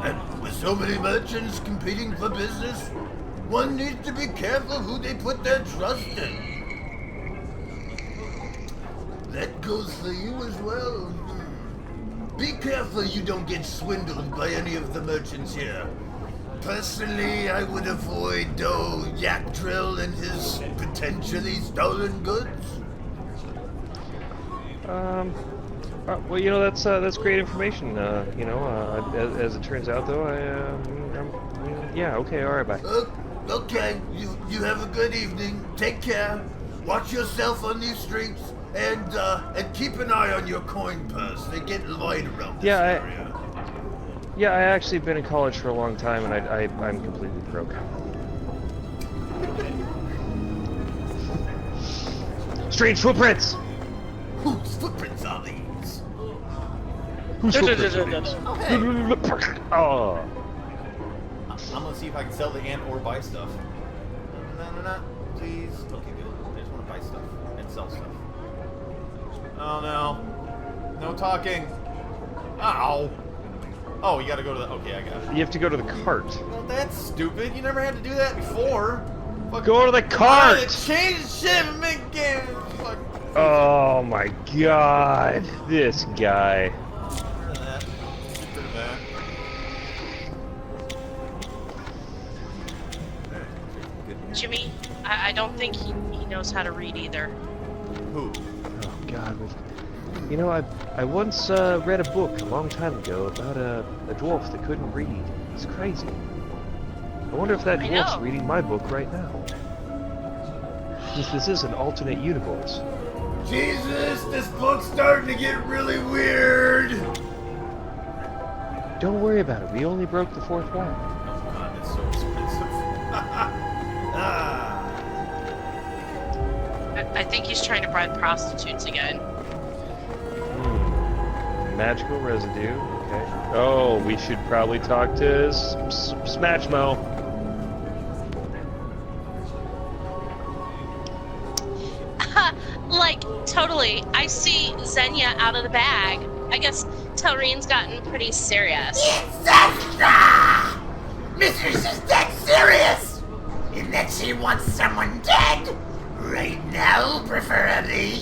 And with so many merchants competing for business, one needs to be careful who they put their trust in. That goes for you as well. Be careful you don't get swindled by any of the merchants here. Personally, I would avoid Yak Drill and his potentially stolen goods. Well, you know, that's great information. You know, as it turns out, though, yeah, okay, all right, bye. Okay, you have a good evening. Take care. Watch yourself on these streets, and keep an eye on your coin purse. They get light around this area. Yeah, I actually been in college for a long time, and I'm completely broke. Strange footprints! Whose footprints are these? Whose footprints are these? Oh. I'm gonna see if I can sell the ant or buy stuff. No, please. Okay, good. I just want to buy stuff and sell stuff. Oh no. No talking. Ow. Oh, you gotta go to the... Okay, I got it. You have to go to the cart. Well, that's stupid. You never had to do that before. Fuck. Go to the cart! Change shit and make games. Fuck. Oh my god. This guy. Rid of that. Rid of that. Jimmy, I don't think he knows how to read either. Who? Oh god. You know, I once read a book a long time ago about a dwarf that couldn't read. It's crazy. I wonder if that dwarf's reading my book right now. Since this is an alternate universe. Jesus, this book's starting to get really weird. Don't worry about it. We only broke the fourth wall. Oh god, that's so expensive. I think he's trying to bribe prostitutes again. Magical residue. Okay. Oh, we should probably talk to Smatchmo. Like, totally. I see Xenia out of the bag. I guess Telrine's gotten pretty serious. Etc. Mistress is dead serious! In that she wants someone dead! Right now, preferably.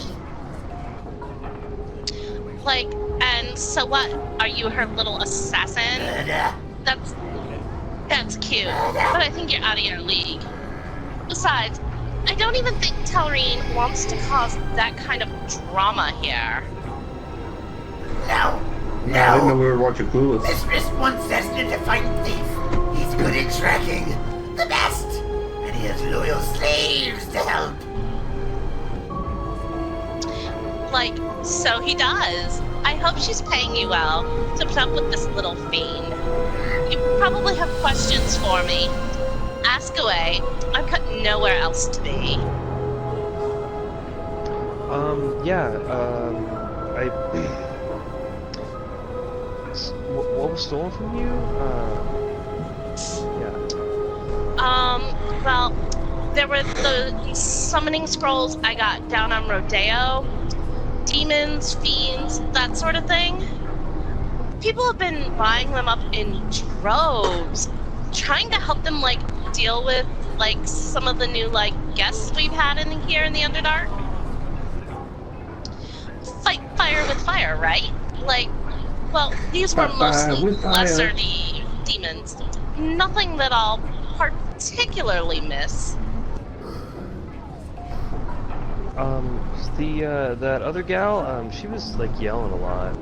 Like, and so what? Are you her little assassin? That's cute, but I think you're out of your league. Besides, I don't even think Telrine wants to cause that kind of drama here. No. I didn't know we were watching Clueless. Mistress wants Cessna to find thief. He's good at tracking. The best. And he has loyal slaves to help. Like, so he does. I hope she's paying you well to put up with this little fiend. You probably have questions for me. Ask away. I've got nowhere else to be. What was stolen from you? Well, there were the summoning scrolls I got down on Rodeo. Demons, fiends, that sort of thing. People have been buying them up in droves, trying to help them, like, deal with, like, some of the new, like, guests we've had in here in the Underdark. Fight fire with fire, right? Like, well, these were mostly lesser demons. Nothing that I'll particularly miss. That other gal, she was, like, yelling a lot.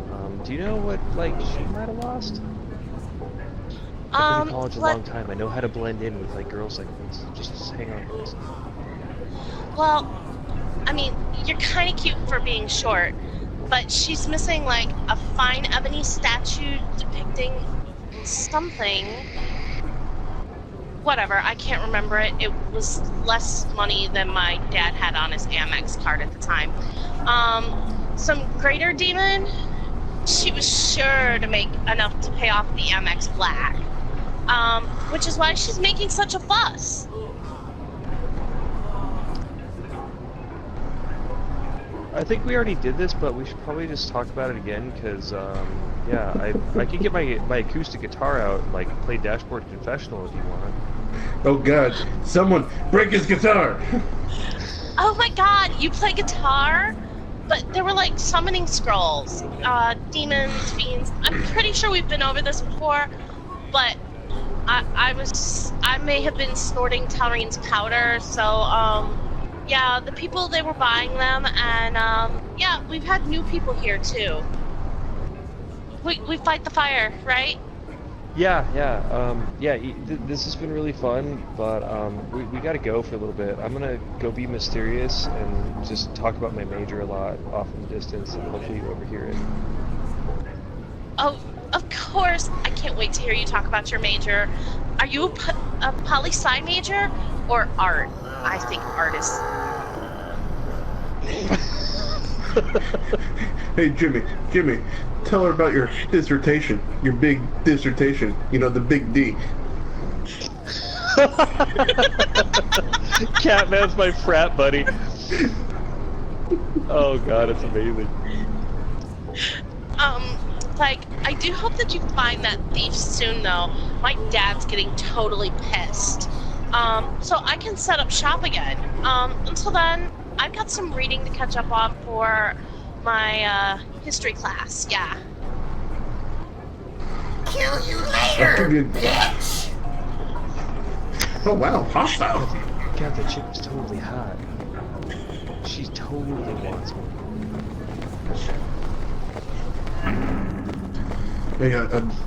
Do you know what, like, she might have lost? I've been in college a long time. I know how to blend in with, like, girls like this. Just hang on, please. Well, I mean, you're kind of cute for being short, but she's missing, like, a fine ebony statue depicting something. Whatever, I can't remember it. It was less money than my dad had on his Amex card at the time. Some greater demon, she was sure to make enough to pay off the Amex black. Which is why she's making such a fuss. I think we already did this, but we should probably just talk about it again, because, yeah, I could get my acoustic guitar out and, like, play Dashboard Confessional if you want. Oh god, someone break his guitar! Oh my god, you play guitar? But there were, like, summoning scrolls, demons, fiends. I'm pretty sure we've been over this before, but I may have been snorting Taurine's powder, so, yeah, the people, they were buying them, and, yeah, we've had new people here, too. We fight the fire, right? Yeah. This has been really fun, but we gotta go for a little bit. I'm gonna go be mysterious and just talk about my major a lot off in the distance, and hopefully you overhear it. Oh, of course. I can't wait to hear you talk about your major. Are you a poli-sci major or art? I think art is. Hey, Jimmy, tell her about your dissertation, your big dissertation. You know, the big D. Catman's my frat buddy. Oh god, it's amazing. I do hope that you find that thief soon, though. My dad's getting totally pissed. So I can set up shop again. Until then, I've got some reading to catch up on for my, history class, yeah. Kill you later, bitch! Oh wow, hostile. God, that chick was totally hot. She totally wants me. Hey,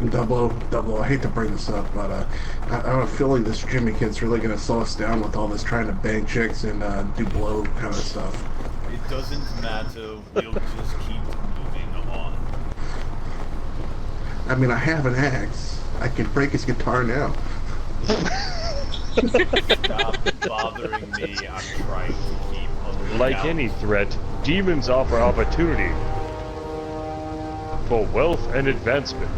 Double, I hate to bring this up, but I have a feeling this Jimmy kid's really gonna slow us down with all this trying to bang chicks and do blow kind of stuff. It doesn't matter. We'll just keep moving on. I mean, I have an axe. I can break his guitar now. Stop bothering me. I'm trying to keep a lookout. Like any threat, demons offer opportunity for wealth and advancement.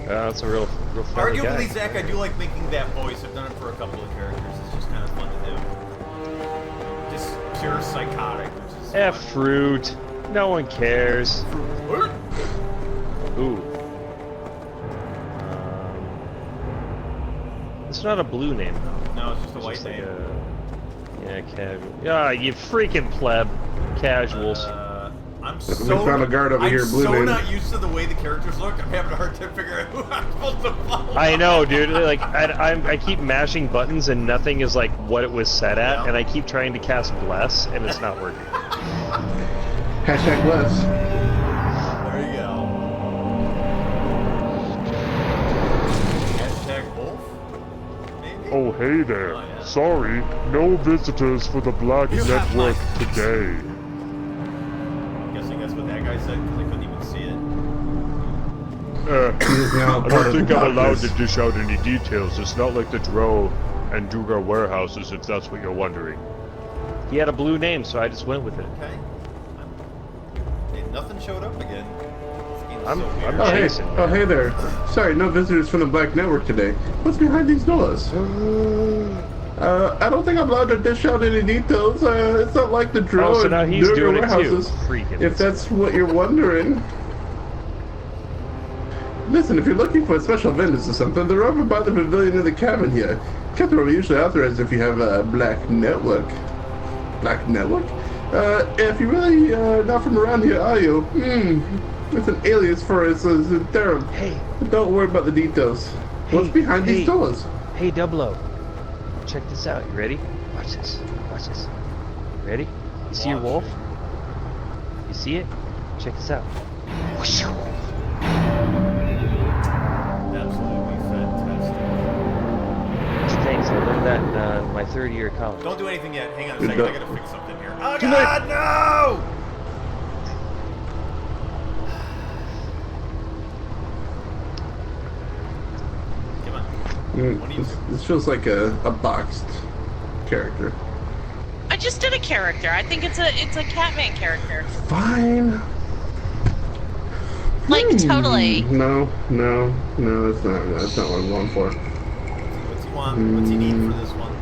That's a real friendly guy. Arguably, Zach, I do like making that voice. I've done it for a couple of characters. It's just kind of fun to do. Just pure psychotic, which is fun. Fruit. No one cares. Ooh. It's not a blue name, though. No, it's just a white like name. Yeah, casual. Yeah, you freaking pleb. Casuals. I'm We so found a guard over here, blue so name. not used to the way the characters look. I'm having a hard time figuring out who I'm supposed to follow. I know, dude. Like, I keep mashing buttons and nothing is like what it was set at, Yeah. and I keep trying to cast Bless, and it's not working. Hashtag bless. There you go. Hashtag wolf? Maybe? Oh, hey there. Oh, yeah. Sorry, no visitors for the Black You have Network my- today. I'm guessing that's what that guy said because I couldn't even see it. He is now I part don't of think the I'm allowed to darkness. dish out any details. It's not like the Drow and Dugar warehouses, if that's what you're wondering. He had a blue name, so I just went with it. Okay. Hey, nothing showed up again. This game's I'm so weird. Oh hey, Jason. oh hey there. Sorry, no visitors from the Black Network today. What's behind these doors? I don't think I'm allowed to dish out any details. It's not like the Drow Oh, so now and he's Durga doing it too. warehouses. Freaking. If that's what you're wondering. Listen, if you're looking for special vendors or something, they're over by the pavilion in the cabin here. Captain will usually authorize if you have a Black Network. Black Network? If you really not from around here, are you? It's an alias for us. It's a term. Hey. Don't worry about the details. What's behind these doors? Hey, Double-O. Check this out. You ready? Watch this. Watch this. Ready? You see your wolf? You see it? Check this out. Absolutely fantastic. Thanks. I learned that in my third year of college. Don't do anything yet. Hang on a second. I gotta fix something here. Oh Good God, no! Come on. What do you- This feels like a boxed character. I just did a character. I think it's a Catman character. Fine. Like, totally. No, that's not what I'm going for. What's he want? What's he need for this one?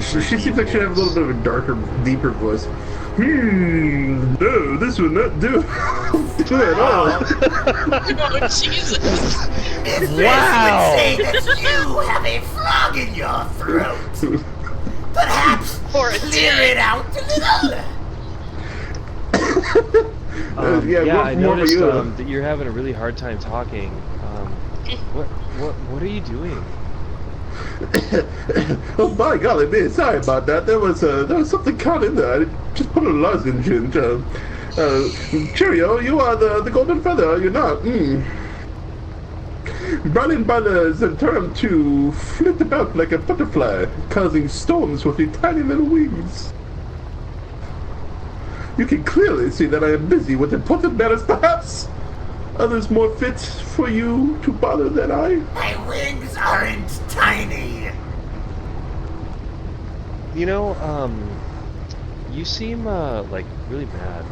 She seems like she'd have a little bit of a darker, deeper voice. No, this would not do. Do it at all. Oh, Jesus. Wow! Would say that you have a frog in your throat. Perhaps Or a clear it out a little. I more for noticed you. that you're having a really hard time talking. What are you doing? Oh, by golly, man, sorry about that. There was something caught in there. I just put a lozenge in. Cheerio, you are the golden feather, are you not? Brought in by the Zentarum to flit about like a butterfly, causing storms with your tiny little wings. You can clearly see that I am busy with important matters, perhaps. Others more fit for you to bother than I. My wings aren't tiny. You know, you seem like really mad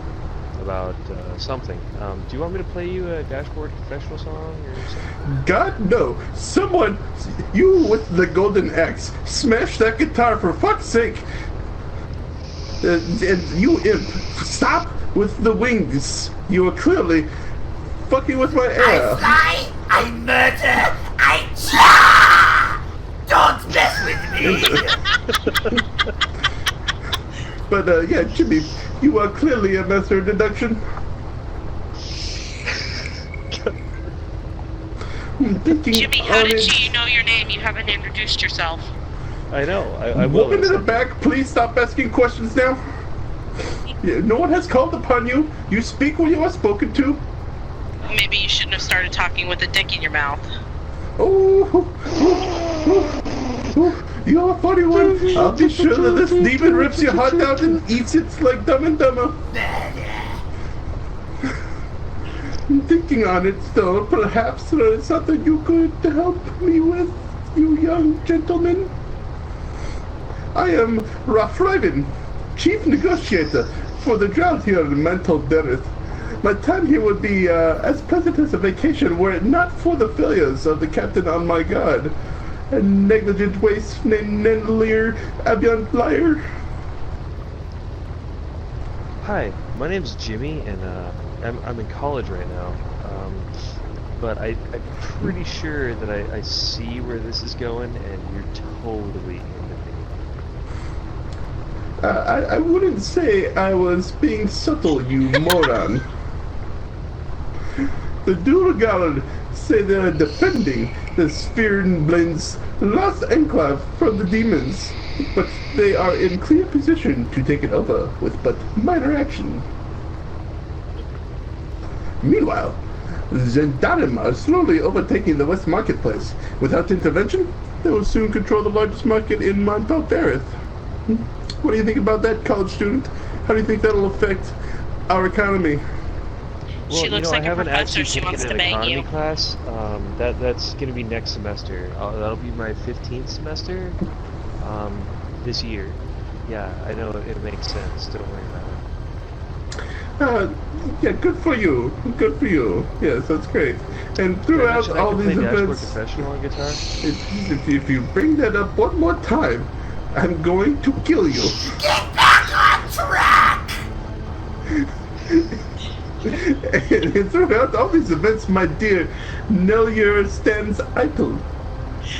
about something. Do you want me to play you a Dashboard Confessional song or something? God, no. Someone, you with the golden axe, smash that guitar for fuck's sake. And you imp, stop with the wings. You are clearly fucking with my air. I fly, I murder, I cha! Don't mess with me. But yeah, Jimmy, you are clearly a master of deduction. Jimmy, how did you know your name? You haven't introduced yourself. I know. I will. Woman in the back, please stop asking questions now. Yeah, no one has called upon you. You speak when you are spoken to. Maybe you shouldn't have started talking with a dick in your mouth. Oh, you're a funny one. I'll be sure that this demon rips your heart out and eats it like Dumb and Dumber. I'm thinking on it still. Perhaps there is something you could help me with, you young gentleman. I am Rathraven, chief negotiator for the drought here in Mental Derith. My time here would be as pleasant as a vacation were it not for the failures of the captain on my guard. A negligent waste named Nenlir Abion Liar. Hi, my name's Jimmy, and I'm in college right now. But I'm pretty sure that I see where this is going, and you're totally into me. I wouldn't say I was being subtle, you moron. The Duragard say they're defending the Spherenblend's lost enclave from the demons, but they are in clear position to take it over with but minor action. Meanwhile, Zendarim are slowly overtaking the West Marketplace. Without intervention, they will soon control the largest market in Montal Dareth. What do you think about that, college student? How do you think that'll affect our economy? Well, She looks like I a haven't professor. actually She wants taken to an bang economy you. class. That's going to be next semester. That'll be my 15th semester this year. Yeah, I know it makes sense. Don't worry about it. Yeah, good for you. Good for you. Yes, that's great. And throughout I all can these play Dashboard events, Confessional on guitar. if you bring that up one more time, I'm going to kill you. Get back on track! And throughout all these events, my dear, Nellier stands idle.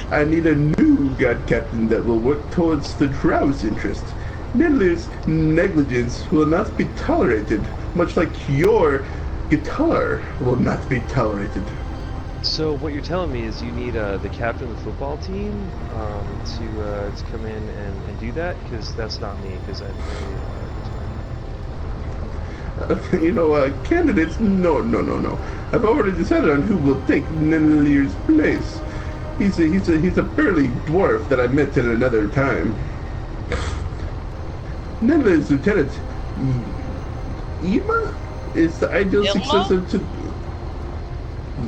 I need a new god captain that will work towards the Drow's interest. Nellier's negligence will not be tolerated, much like your guitar will not be tolerated. So what you're telling me is you need the captain of the football team to come in and do that? Because that's not me, because I Candidates, no. I've already decided on who will take Nellier's place. He's a burly dwarf that I met in another time. Nellier's lieutenant, Ima, is the ideal successor to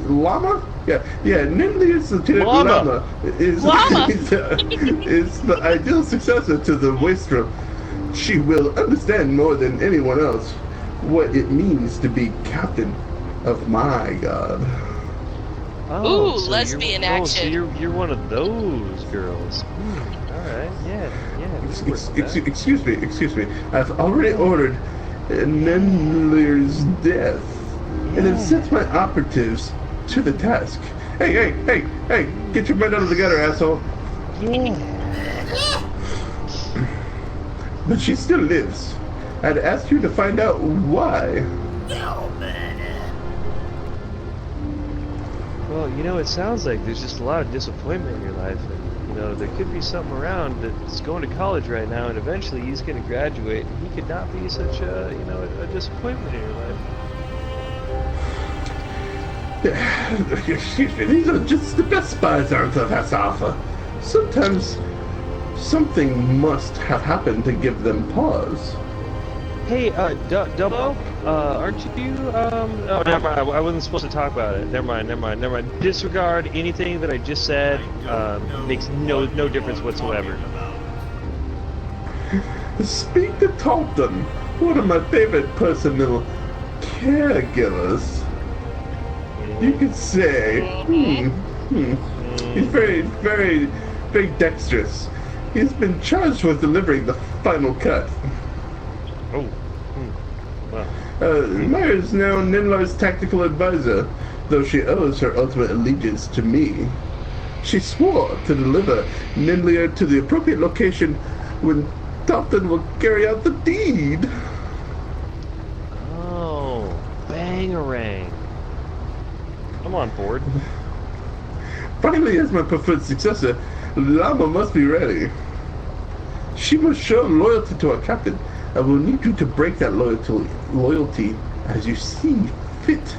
Llama? Yeah. Nellier's lieutenant Llama is the ideal successor to the Wastrel. She will understand more than anyone else what it means to be captain of my god. Ooh, so lesbian action. So you're one of those girls. Alright, yeah. Excuse me. I've already ordered Nellier's death, and have sent my operatives to the task. Hey, get your mind out of the gutter, asshole. But she still lives. I'd asked you to find out why. No matter. Well, you know, it sounds like there's just a lot of disappointment in your life, and you know, there could be something around that's going to college right now, and eventually he's going to graduate, and he could not be such a, you know, a disappointment in your life. Excuse me, these are just the best spies Arthur has to offer. Sometimes something must have happened to give them pause. Hey, Double, aren't you, oh, never mind, I wasn't supposed to talk about it. Never mind. Disregard anything that I just said, makes no difference whatsoever. Speak to Talton, one of my favorite personal caregivers. You could say, he's very dexterous. He's been charged with delivering the final cut. Oh, wow. Myra is now Nimlar's tactical advisor, though she owes her ultimate allegiance to me. She swore to deliver Nimlar to the appropriate location when Talton will carry out the deed. Oh, bangarang. I'm on board. Finally, as my preferred successor, Llama must be ready. She must show loyalty to our captain. I will need you to break that loyalty as you see fit.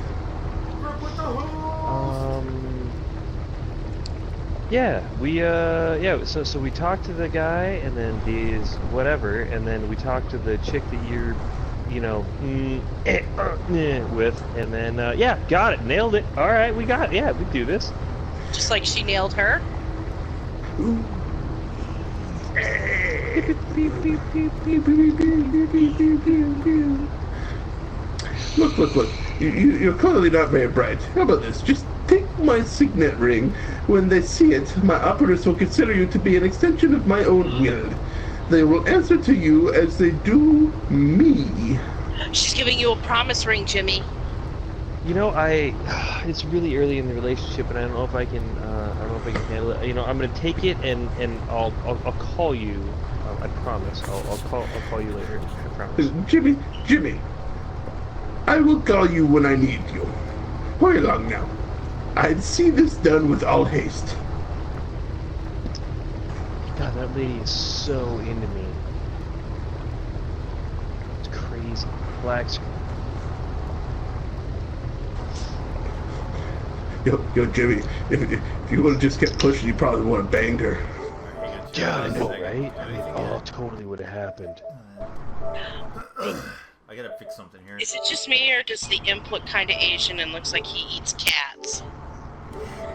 So we talked to the guy, and then these whatever, and then we talked to the chick that you're, you know, with, and then yeah, got it, nailed it. All right, we got it. Yeah, we do this. Just like she nailed her. Look. You're clearly not very bright. How about this? Just take my signet ring. When they see it, my operatives will consider you to be an extension of my own will. They will answer to you as they do me. She's giving you a promise ring, Jimmy. You know, it's really early in the relationship, and I don't know if I can handle it. You know, I'm gonna take it, and I'll call you. I promise. I'll call you later. I promise. Jimmy, I will call you when I need you. Hurry along now. I'd see this done with all haste. God, that lady is so into me. It's crazy. Black screen. Yo, Jimmy, if you would have just kept pushing, you probably would have banged her. Yeah, I know, right? I mean, oh, totally would have happened. I gotta fix something here. Is it just me, or does the imp look kind of Asian and looks like he eats cats?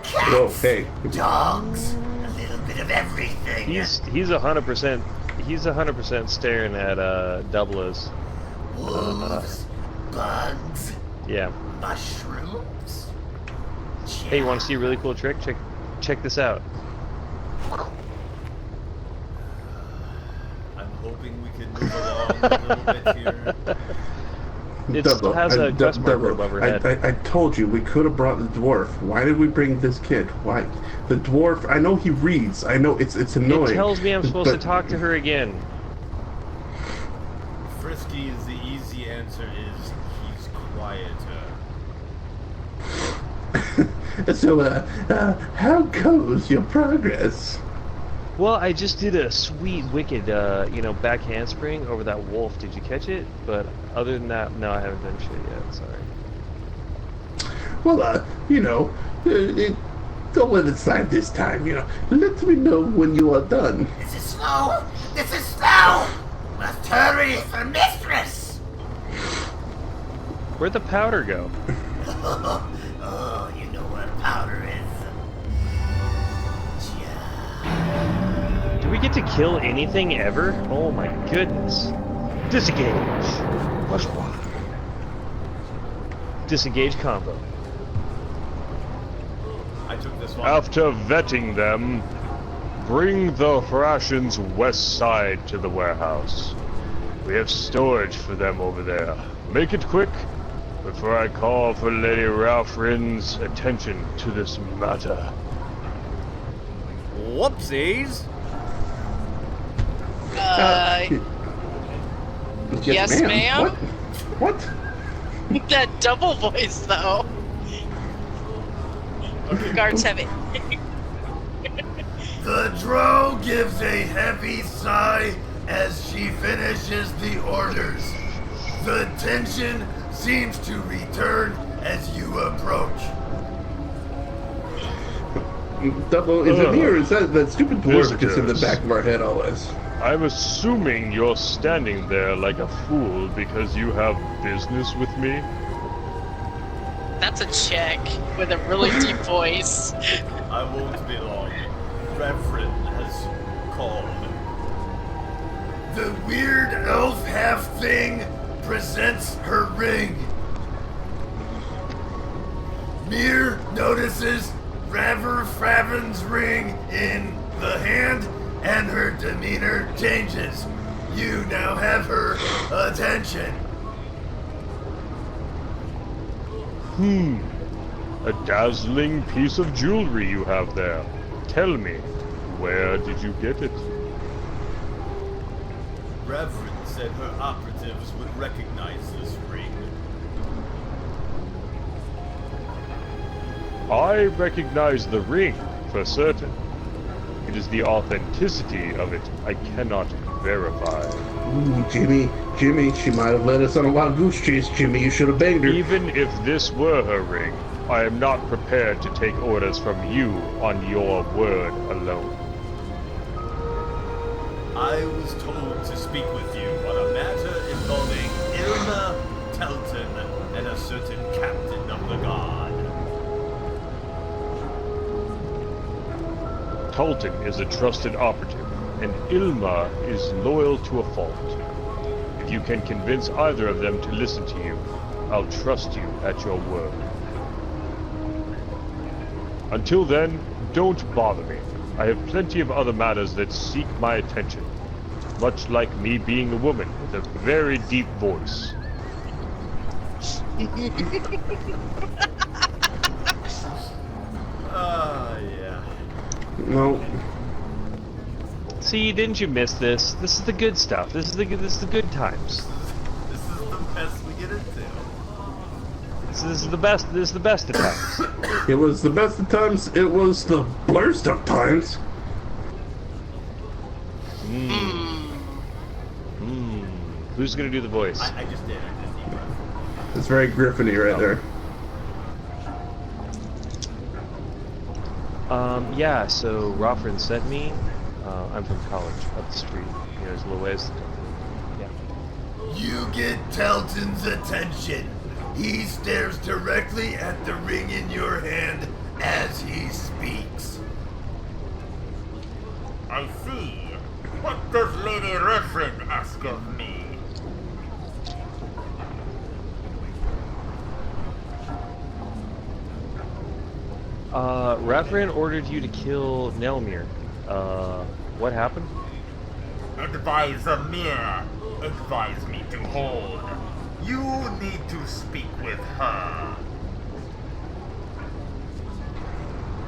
Cats, whoa, hey. dogs, a little bit of everything. He's 100%. He's 100% staring at Doubles. Wolves, bugs, Yeah. mushrooms. Hey, you want to see a really cool trick? Check this out. I'm hoping we can move along a little bit here. It still has a quest marker above her head. I told you we could have brought the dwarf. Why did we bring this kid? Why? The dwarf, I know he reads. I know it's annoying. It tells me I'm supposed to talk to her again. Frisky is the easy answer is he's quieter. So, how goes your progress? Well, I just did a sweet, wicked, back handspring over that wolf. Did you catch it? But other than that, no, I haven't done shit yet. Sorry. Well, don't let it slide this time. Let me know when you are done. This is slow. This is slow. Must hurry for mistress. Where'd the powder go? Oh, you know what powder is. Do we get to kill anything ever? Oh my goodness. Disengage. Plus one. Disengage combo. I took this one. After vetting them, bring the rations west side to the warehouse. We have storage for them over there. Make it quick before I call for Lady Ralphrin's attention to this matter. Whoopsies! Yes, Yes, ma'am? What? That double voice, though. Guard Sev'en. The drow gives a heavy sigh as she finishes the orders. The tension seems to return as you approach. Double, is it me or is that stupid dwarf just in the back of our head always? I'm assuming you're standing there like a fool because you have business with me? That's a chick with a really deep voice. I won't be long. Reverend has called. The weird elf half thing presents her ring. Mir notices Raver Fraven's ring in the hand, and her demeanor changes. You now have her attention. A dazzling piece of jewelry you have there. Tell me, where did you get it? Reverend said her operatives would recognize this ring. I recognize the ring, for certain. It is the authenticity of it I cannot verify. Ooh, Jimmy, she might have led us on a wild goose chase, Jimmy. You should have banged her. Even if this were her ring, I am not prepared to take orders from you on your word alone. I was told to speak with you on a matter involving Irma, Telton, and a certain captain of the guard. Telton is a trusted operative, and Ilma is loyal to a fault. If you can convince either of them to listen to you, I'll trust you at your word. Until then, don't bother me. I have plenty of other matters that seek my attention, much like me being a woman with a very deep voice. Yeah. No. See, didn't you miss this? This is the good stuff. This is the good times. This is the best we get into. This is the best. This is the best of times. It was the best of times. It was the blurst of times. Who's gonna do the voice? I just did. It's very Gryphon-y right there. Yeah. So Roffrin sent me. I'm from college, up the street. There's a little ways. Yeah. You get Telton's attention. He stares directly at the ring in your hand as he speaks. I see. What does Lady Reverend ask of me? Reverend ordered you to kill Nelmir. What happened? Advise Amir. Advise me to hold. You need to speak with her.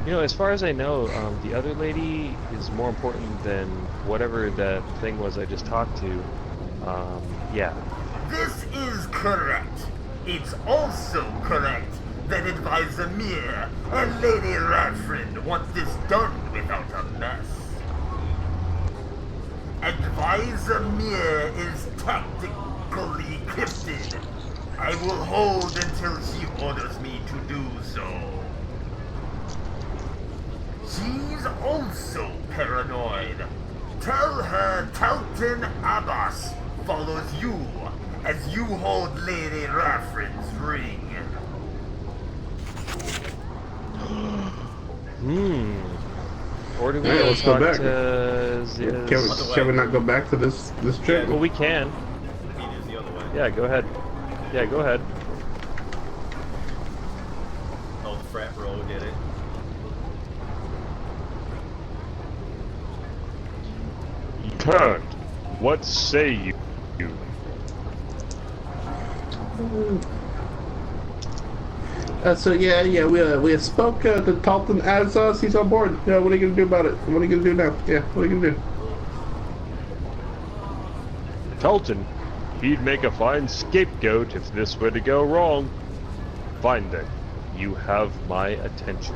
You know, as far as I know, the other lady is more important than whatever that thing was I just talked to. Yeah. This is correct. It's also correct that Advise Amir and Lady Radford want this done without a mess. Advise Amir is tactically gifted. I will hold until she orders me to do so. She's also paranoid. Tell her Telton Abbas follows you as you hold Lady Raffrin's ring. Or do we Yeah, let's go talk back. to Can we not go back to this chick? Well, we can. It is the other way. Yeah, go ahead. Yeah, go ahead. Oh, the frat bro did it. Turned. What say you? So we spoke to Talton as he's on board. Yeah, what are you gonna do about it? What are you gonna do now? Yeah, what are you gonna do? Telton, He'd make a fine scapegoat if this were to go wrong. Fine then. You have my attention.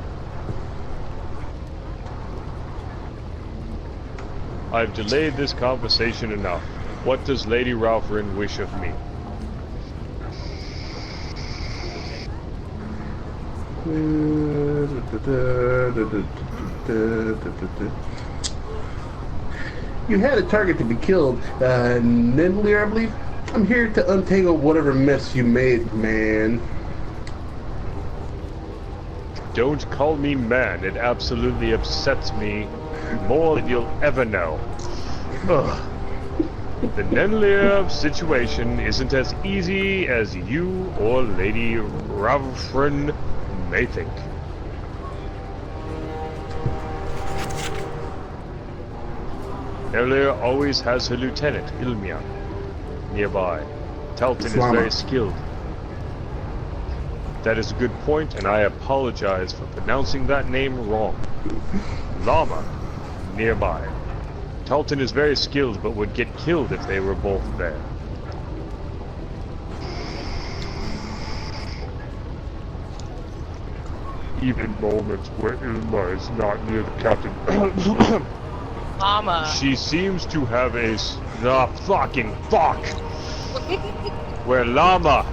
I've delayed this conversation enough. What does Lady Ralpharin wish of me? You had a target to be killed, Nendlir, I believe. I'm here to untangle whatever mess you made, man. Don't call me man. It absolutely upsets me more than you'll ever know. Ugh. The Nendlir situation isn't as easy as you or Lady Ralpharin may think. Nendlir always has her lieutenant, Ilmian, nearby. Talton is very skilled. That is a good point, and I apologize for pronouncing that name wrong. Llama, nearby. Talton is very skilled, but would get killed if they were both there. Even moments where Ilma is not near the captain. Llama. She seems to have a... fucking fuck! Where Llama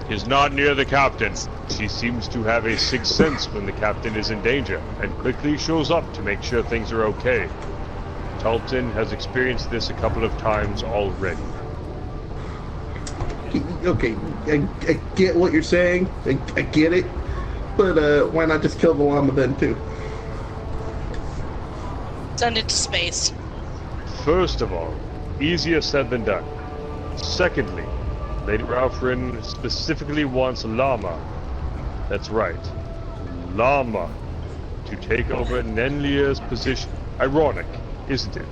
is not near the captain, she seems to have a sixth sense when the captain is in danger, and quickly shows up to make sure things are okay. Talton has experienced this a couple of times already. Okay, I get what you're saying. I get it. But why not just kill the llama then too? Send it to space. First of all, easier said than done. Secondly, Lady Ralpharin specifically wants Llama. That's right. Llama. To take over Nendlir's position. Ironic, isn't it?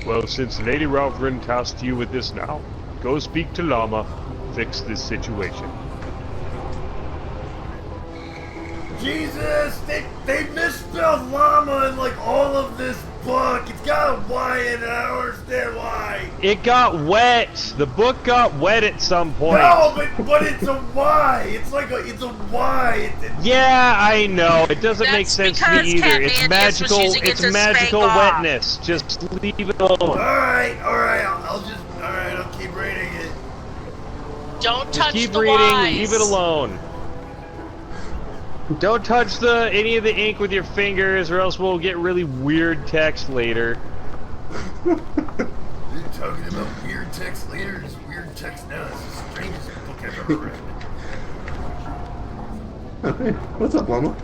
Well, since Lady Ralpharin tasked you with this now, go speak to Llama, fix this situation. Jesus, they misspelled llama in like all of this book. It's got a Y in it. I don't understand why. It got wet. The book got wet at some point. No, but it's a Y. It's a Y. Yeah, I know. It doesn't make sense to me because either. Cat It's Man magical. just was using it It's to magical spank off. wetness. Just leave it alone. All right. I'll keep reading it. Don't Just touch keep the reading. Ys. Leave it alone. Don't touch any of the ink with your fingers, or else we'll get really weird text later. You're talking about weird text later. It's weird text now. It's the strangest book I've ever read. Hey, what's up, llama?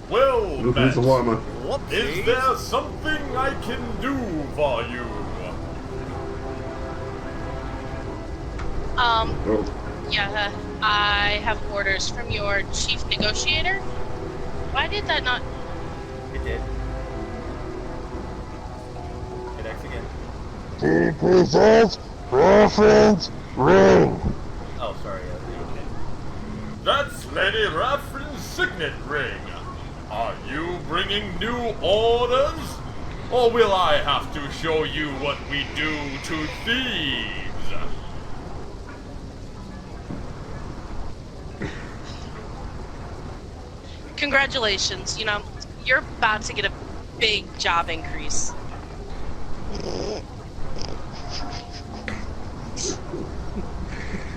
Well, Who's the llama? is there something I can do for you? Oh. Yeah, I have orders from your chief negotiator. Why did that not... It did. Hit X again. He presents Griffin's ring. Oh, sorry. That's Lady Ralpharin's signet ring. Are you bringing new orders? Or will I have to show you what we do to thieves? Congratulations, you know, you're about to get a big job increase.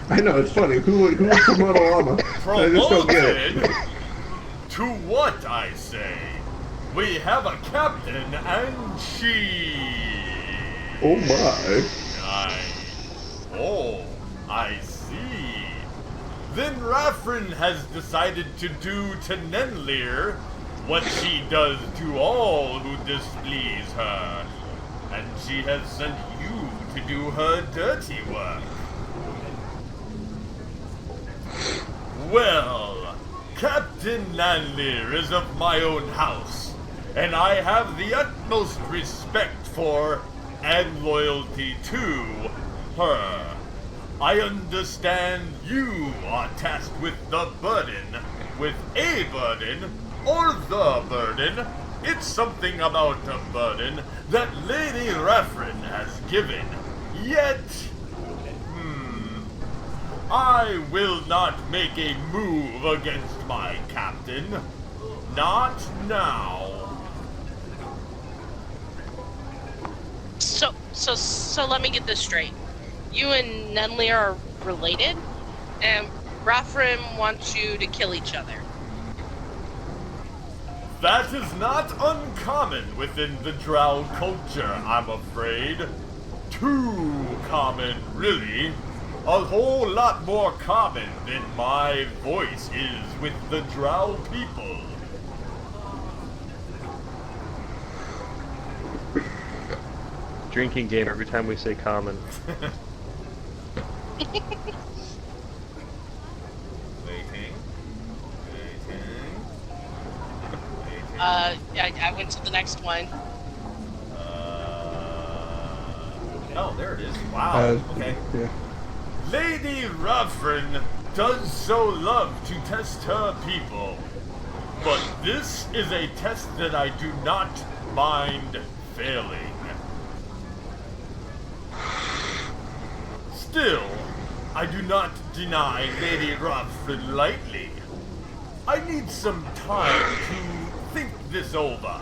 I know, it's funny. Who would promote a llama? I just don't get it. Promoted? To what, I say? We have a captain and she... Oh my. Oh, I see. Then Ralpharin has decided to do to Nendlir what she does to all who displease her. And she has sent you to do her dirty work. Well, Captain Nendlir is of my own house, and I have the utmost respect for and loyalty to her. I understand you are tasked with the burden with a burden, or the burden. It's something about a burden that Lady Raffrin has given. Yet, I will not make a move against my captain. Not now. So let me get this straight. You and Nenly are related, and Raffrin wants you to kill each other. That is not uncommon within the Drow culture, I'm afraid. Too common, really. A whole lot more common than my voice is with the Drow people. Drinking game every time we say common. I went to the next one. Oh, there it is. Wow. Okay. Yeah. Lady Raffrin does so love to test her people. But this is a test that I do not mind failing. Still, I do not deny Lady Raffrin lightly. I need some time to think this over.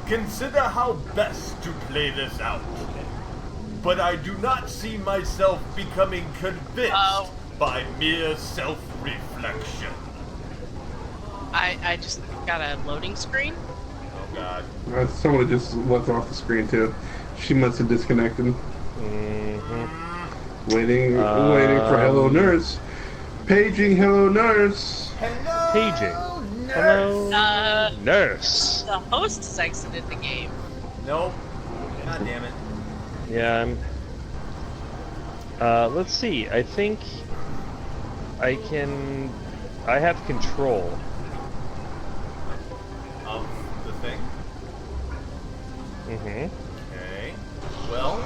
Consider how best to play this out. But I do not see myself becoming convinced by mere self-reflection. I just got a loading screen. Oh god. Someone just left off the screen too. She must have disconnected. Waiting for Hello Nurse. Paging Hello Nurse. Hello, Paging. nurse. Hello, nurse. The host has exited the game. Nope. God damn it. Yeah, let's see. I think I have control. Of the thing? Okay. Well.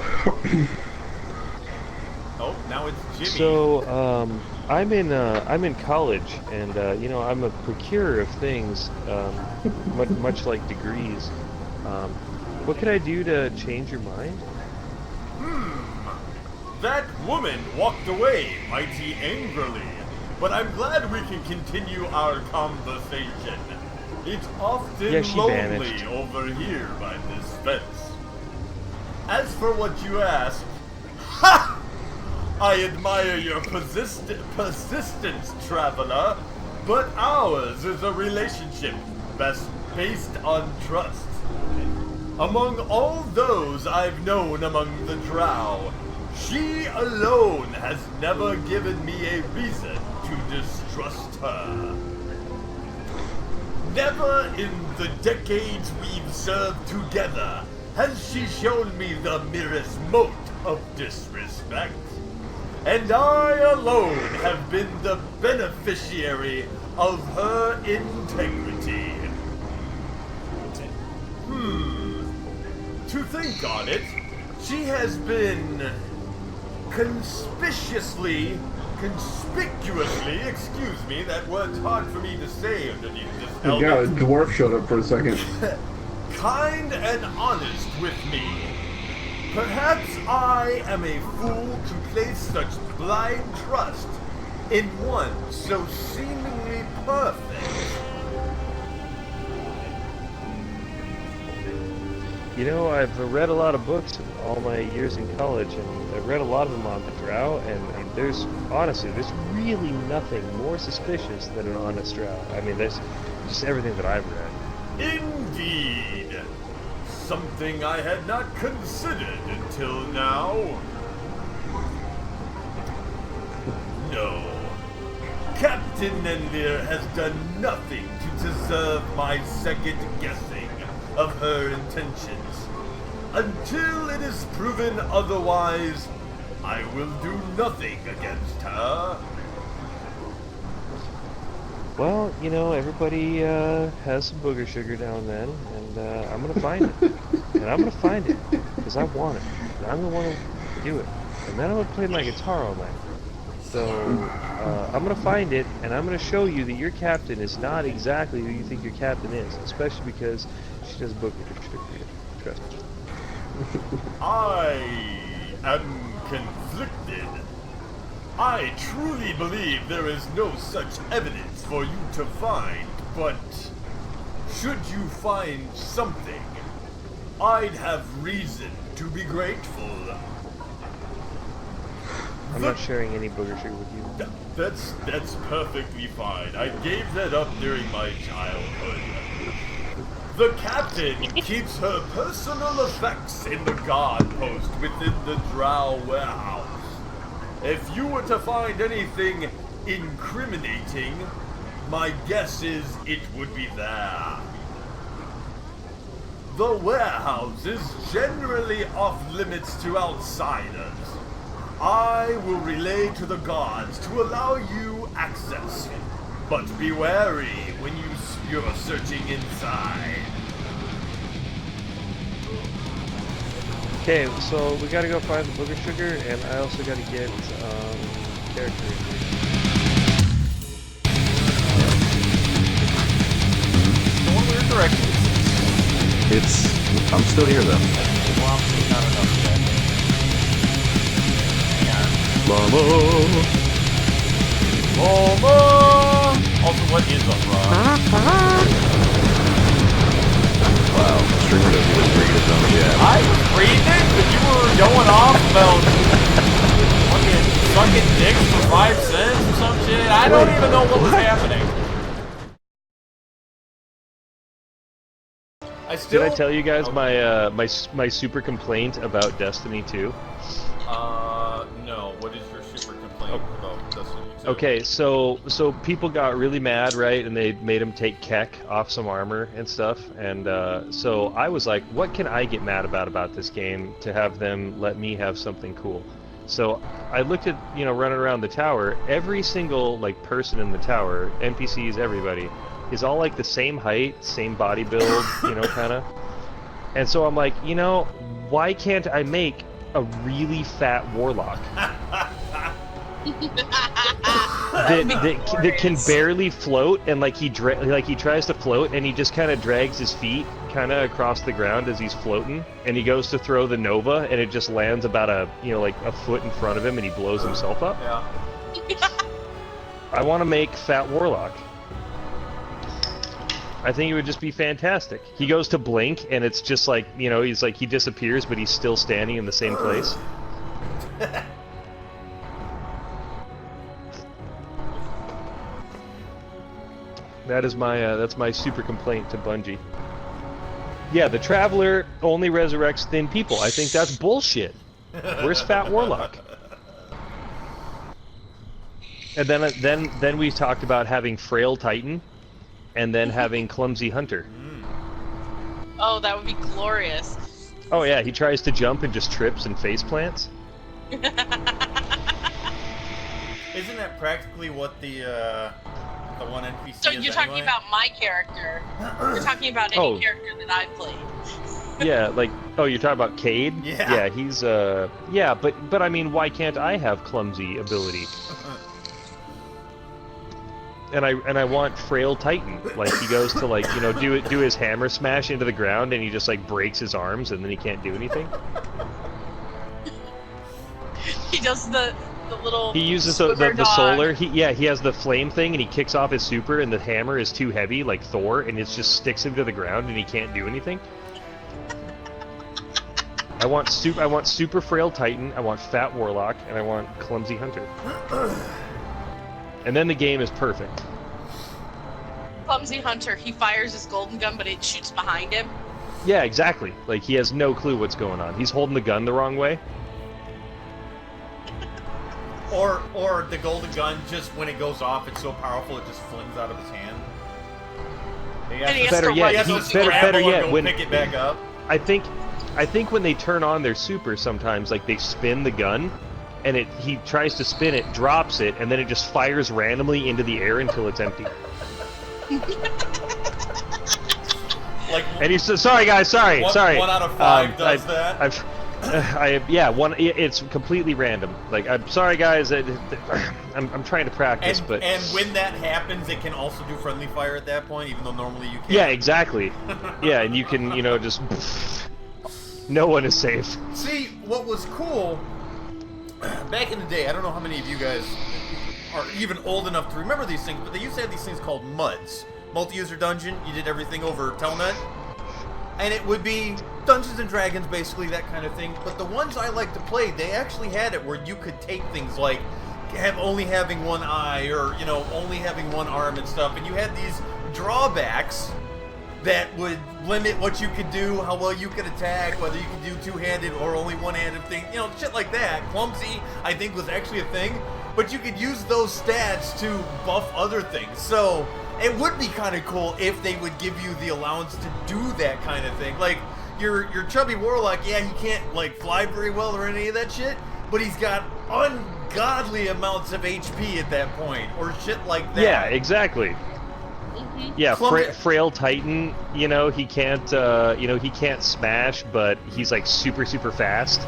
Oh, now it's Jimmy. So, I'm in college, and you know, I'm a procurer of things, much like degrees. What could I do to change your mind? That woman walked away mighty angrily, but I'm glad we can continue our conversation. It's often she lonely vanished. over here by this fence. As for what you asked, ha! I admire your persistence, traveler, but ours is a relationship best based on trust. Among all those I've known among the Drow, she alone has never given me a reason to distrust her. Never in the decades we've served together has she shown me the merest mote of disrespect. And I alone have been the beneficiary of her integrity. To think on it, she has been conspicuously, excuse me, that word's hard for me to say underneath this Oh helmet. god, a dwarf showed up for a second. Kind and honest with me. Perhaps I am a fool to place such blind trust in one so seemingly perfect. You know, I've read a lot of books in all my years in college, and I've read a lot of them on the Drow, and there's really nothing more suspicious than an honest Drow. I mean, there's just everything that I've read. Indeed. Something I had not considered until now. No. Captain Nenlir has done nothing to deserve my second guessing of her intentions. Until it is proven otherwise, I will do nothing against her. Well, you know, everybody has some booger sugar now and then, and I'm gonna find it. And I'm gonna find it, because I want it. And I'm the one to do it. And then I'm gonna play my guitar all night. So, I'm gonna find it, and I'm gonna show you that your captain is not exactly who you think your captain is, especially because she does book restricted. Trust me. I am conflicted. I truly believe there is no such evidence for you to find, but should you find something, I'd have reason to be grateful. I'm not sharing any booger sugar with you. That's perfectly fine. I gave that up during my childhood. The captain keeps her personal effects in the guard post within the Drow warehouse. If you were to find anything incriminating, my guess is it would be there. The warehouse is generally off limits to outsiders. I will relay to the guards to allow you access, but be wary when you're searching inside. Okay, so we gotta go find the booger sugar, and I also gotta get character. Going weird direction. I'm still here though. Well, I'm not enough yet. Mama! Also, what is up, Rob? Wow, streamer doesn't even read his own chat. I was reading it, but you were going off about fucking sucking dicks for 5 cents or some shit. I don't even know what was happening. Did I tell you guys my super complaint about Destiny 2? No. What is your super complaint about Destiny 2? Okay, so people got really mad, right? And they made him take Kek off some armor and stuff. And so I was like, what can I get mad about this game to have them let me have something cool? So I looked at, running around the tower. Every single person in the tower, NPCs, everybody, is all like the same height, same body build, kind of. And so I'm like, why can't I make a really fat warlock that can barely float, and he tries to float and he just kind of drags his feet kind of across the ground as he's floating, and he goes to throw the Nova and it just lands about a foot in front of him and he blows himself up. Yeah. I want to make fat warlock. I think it would just be fantastic. He goes to blink, and it's just he disappears, but he's still standing in the same place. That's my super complaint to Bungie. Yeah, the Traveler only resurrects thin people. I think that's bullshit. Where's Fat Warlock? And then we talked about having Frail Titan, and then having Clumsy Hunter. Oh, that would be glorious. Oh yeah, he tries to jump and just trips and face plants. Isn't that practically what the one NPC So is you're talking anyway? about my character. You're talking about any character that I played. Yeah, you're talking about Cade? Yeah. Yeah, he's but I mean, why can't I have clumsy ability? And I want Frail Titan. He goes to do his hammer smash into the ground, and he just breaks his arms, and then he can't do anything. He does the little. He uses the solar. He has the flame thing, and he kicks off his super, and the hammer is too heavy, like Thor, and it just sticks him to the ground, and he can't do anything. I want super Frail Titan. I want Fat Warlock, and I want Clumsy Hunter. And then the game is perfect. Clumsy Hunter, he fires his golden gun, but it shoots behind him. Yeah, exactly. He has no clue what's going on. He's holding the gun the wrong way. Or the golden gun, just when it goes off, it's so powerful it just flings out of his hand. Better yet, when pick it back up. I think when they turn on their super, sometimes they spin the gun, and he tries to spin it, drops it, and then it just fires randomly into the air until it's empty. And he says, "Sorry guys, sorry." 1 out of 5 does that. It's completely random. Like, I'm sorry, guys. I'm trying to practice, but and when that happens, it can also do friendly fire at that point, even though normally you can't. Yeah, exactly. Yeah, and you can, just no one is safe. See, what was cool back in the day, I don't know how many of you guys are even old enough to remember these things, but they used to have these things called MUDs. Multi-user dungeon, you did everything over Telnet. And it would be Dungeons and Dragons, basically, that kind of thing. But the ones I like to play, they actually had it where you could take things like only having one eye or, only having one arm and stuff. And you had these drawbacks that would limit what you could do, how well you could attack, whether you could do two-handed or only one-handed thing, shit like that. Clumsy, I think, was actually a thing, but you could use those stats to buff other things. So it would be kind of cool if they would give you the allowance to do that kind of thing. Like, your chubby warlock, yeah, he can't, fly very well or any of that shit, but he's got ungodly amounts of HP at that point, or shit like that. Yeah, exactly. Yeah, frail Titan, he can't, he can't smash, but he's super, super fast.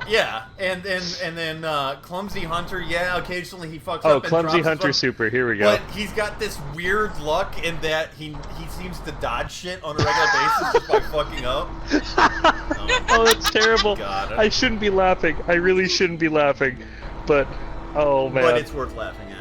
Yeah, and then Clumsy Hunter, yeah, occasionally he fucks up. Oh, Clumsy Hunter super, here we go. But he's got this weird luck in that he seems to dodge shit on a regular basis just by fucking up. Oh, that's terrible. God. I shouldn't be laughing. I really shouldn't be laughing. But, oh man. But it's worth laughing.